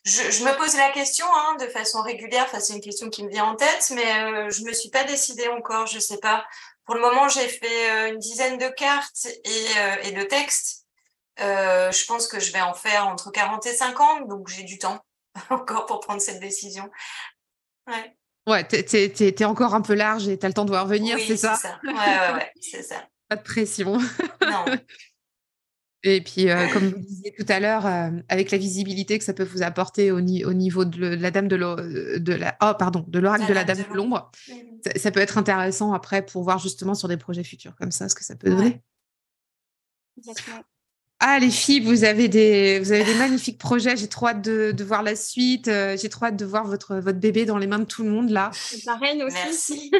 Speaker 2: Je me pose la question de façon régulière. Enfin, c'est une question qui me vient en tête, mais je me suis pas décidée encore. Je sais pas. Pour le moment, j'ai fait une dizaine de cartes et de textes. Je pense que je vais en faire entre 40 et 50, donc j'ai du temps encore pour prendre cette décision. Ouais.
Speaker 1: Ouais, t'es encore un peu large et t'as le temps de voir venir,
Speaker 2: oui,
Speaker 1: c'est ça?
Speaker 2: Ouais, c'est ça.
Speaker 1: Pas de pression.
Speaker 2: Non.
Speaker 1: Et puis, comme vous disiez tout à l'heure, avec la visibilité que ça peut vous apporter au niveau de la dame de l'oracle de la dame de l'ombre, ça peut être intéressant après pour voir justement sur des projets futurs comme ça, ce que ça peut donner.
Speaker 3: Exactement.
Speaker 1: Ah, les filles, vous avez des magnifiques projets. J'ai trop hâte de voir la suite. J'ai trop hâte de voir votre bébé dans les mains de tout le monde là.
Speaker 3: Pareil aussi.
Speaker 2: Merci.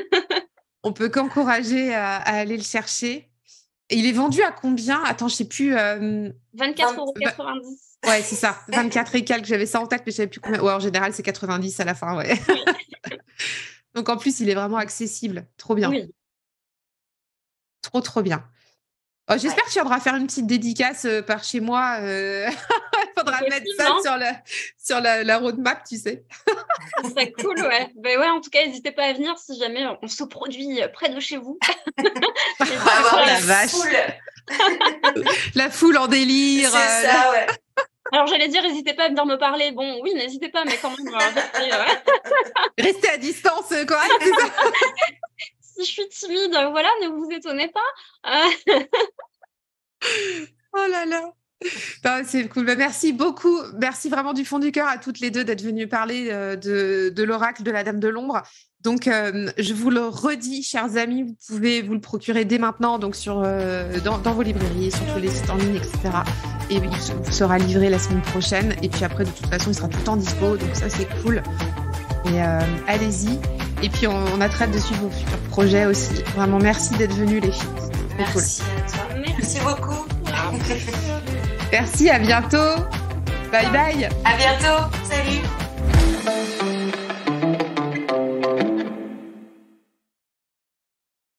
Speaker 1: On peut qu'encourager à aller le chercher. Et il est vendu à combien? Attends, je sais plus.
Speaker 3: 24,90 €.
Speaker 1: Ouais, c'est ça. 24 et quelques. J'avais ça en tête, mais je savais plus combien. Ouais, en général, c'est 90 à la fin, ouais. Oui. Donc, en plus, il est vraiment accessible. Trop bien.
Speaker 3: Oui.
Speaker 1: Trop bien. Oh, j'espère que tu viendras faire une petite dédicace par chez moi. Il faudra mettre ça sur la roadmap, tu sais.
Speaker 3: Ce serait cool, ouais. En tout cas, n'hésitez pas à venir si jamais on se produit près de chez vous.
Speaker 2: On va avoir la vache.
Speaker 1: La foule en délire.
Speaker 2: C'est ça, ouais.
Speaker 3: Alors, j'allais dire, n'hésitez pas à venir me parler. Bon, oui, n'hésitez pas, mais quand même,
Speaker 1: restez à distance, quoi.
Speaker 3: Si je suis timide, voilà, ne vous étonnez pas.
Speaker 1: Oh là là. Ben, c'est cool. Ben, merci beaucoup. Merci vraiment du fond du cœur à toutes les deux d'être venues parler de l'oracle de la Dame de l'Ombre. Donc, je vous le redis, chers amis, vous pouvez vous le procurer dès maintenant donc dans vos librairies, sur tous les sites en ligne, etc. Et il vous sera livré la semaine prochaine. Et puis après, de toute façon, il sera tout le temps dispo. Donc ça, c'est cool. Et allez-y. Et puis, on a très hâte de suivre vos futurs projets aussi. Vraiment, merci d'être venus, les filles.
Speaker 2: Merci à toi. Merci beaucoup.
Speaker 1: Merci, à bientôt. Bye bye.
Speaker 2: À bientôt. Salut.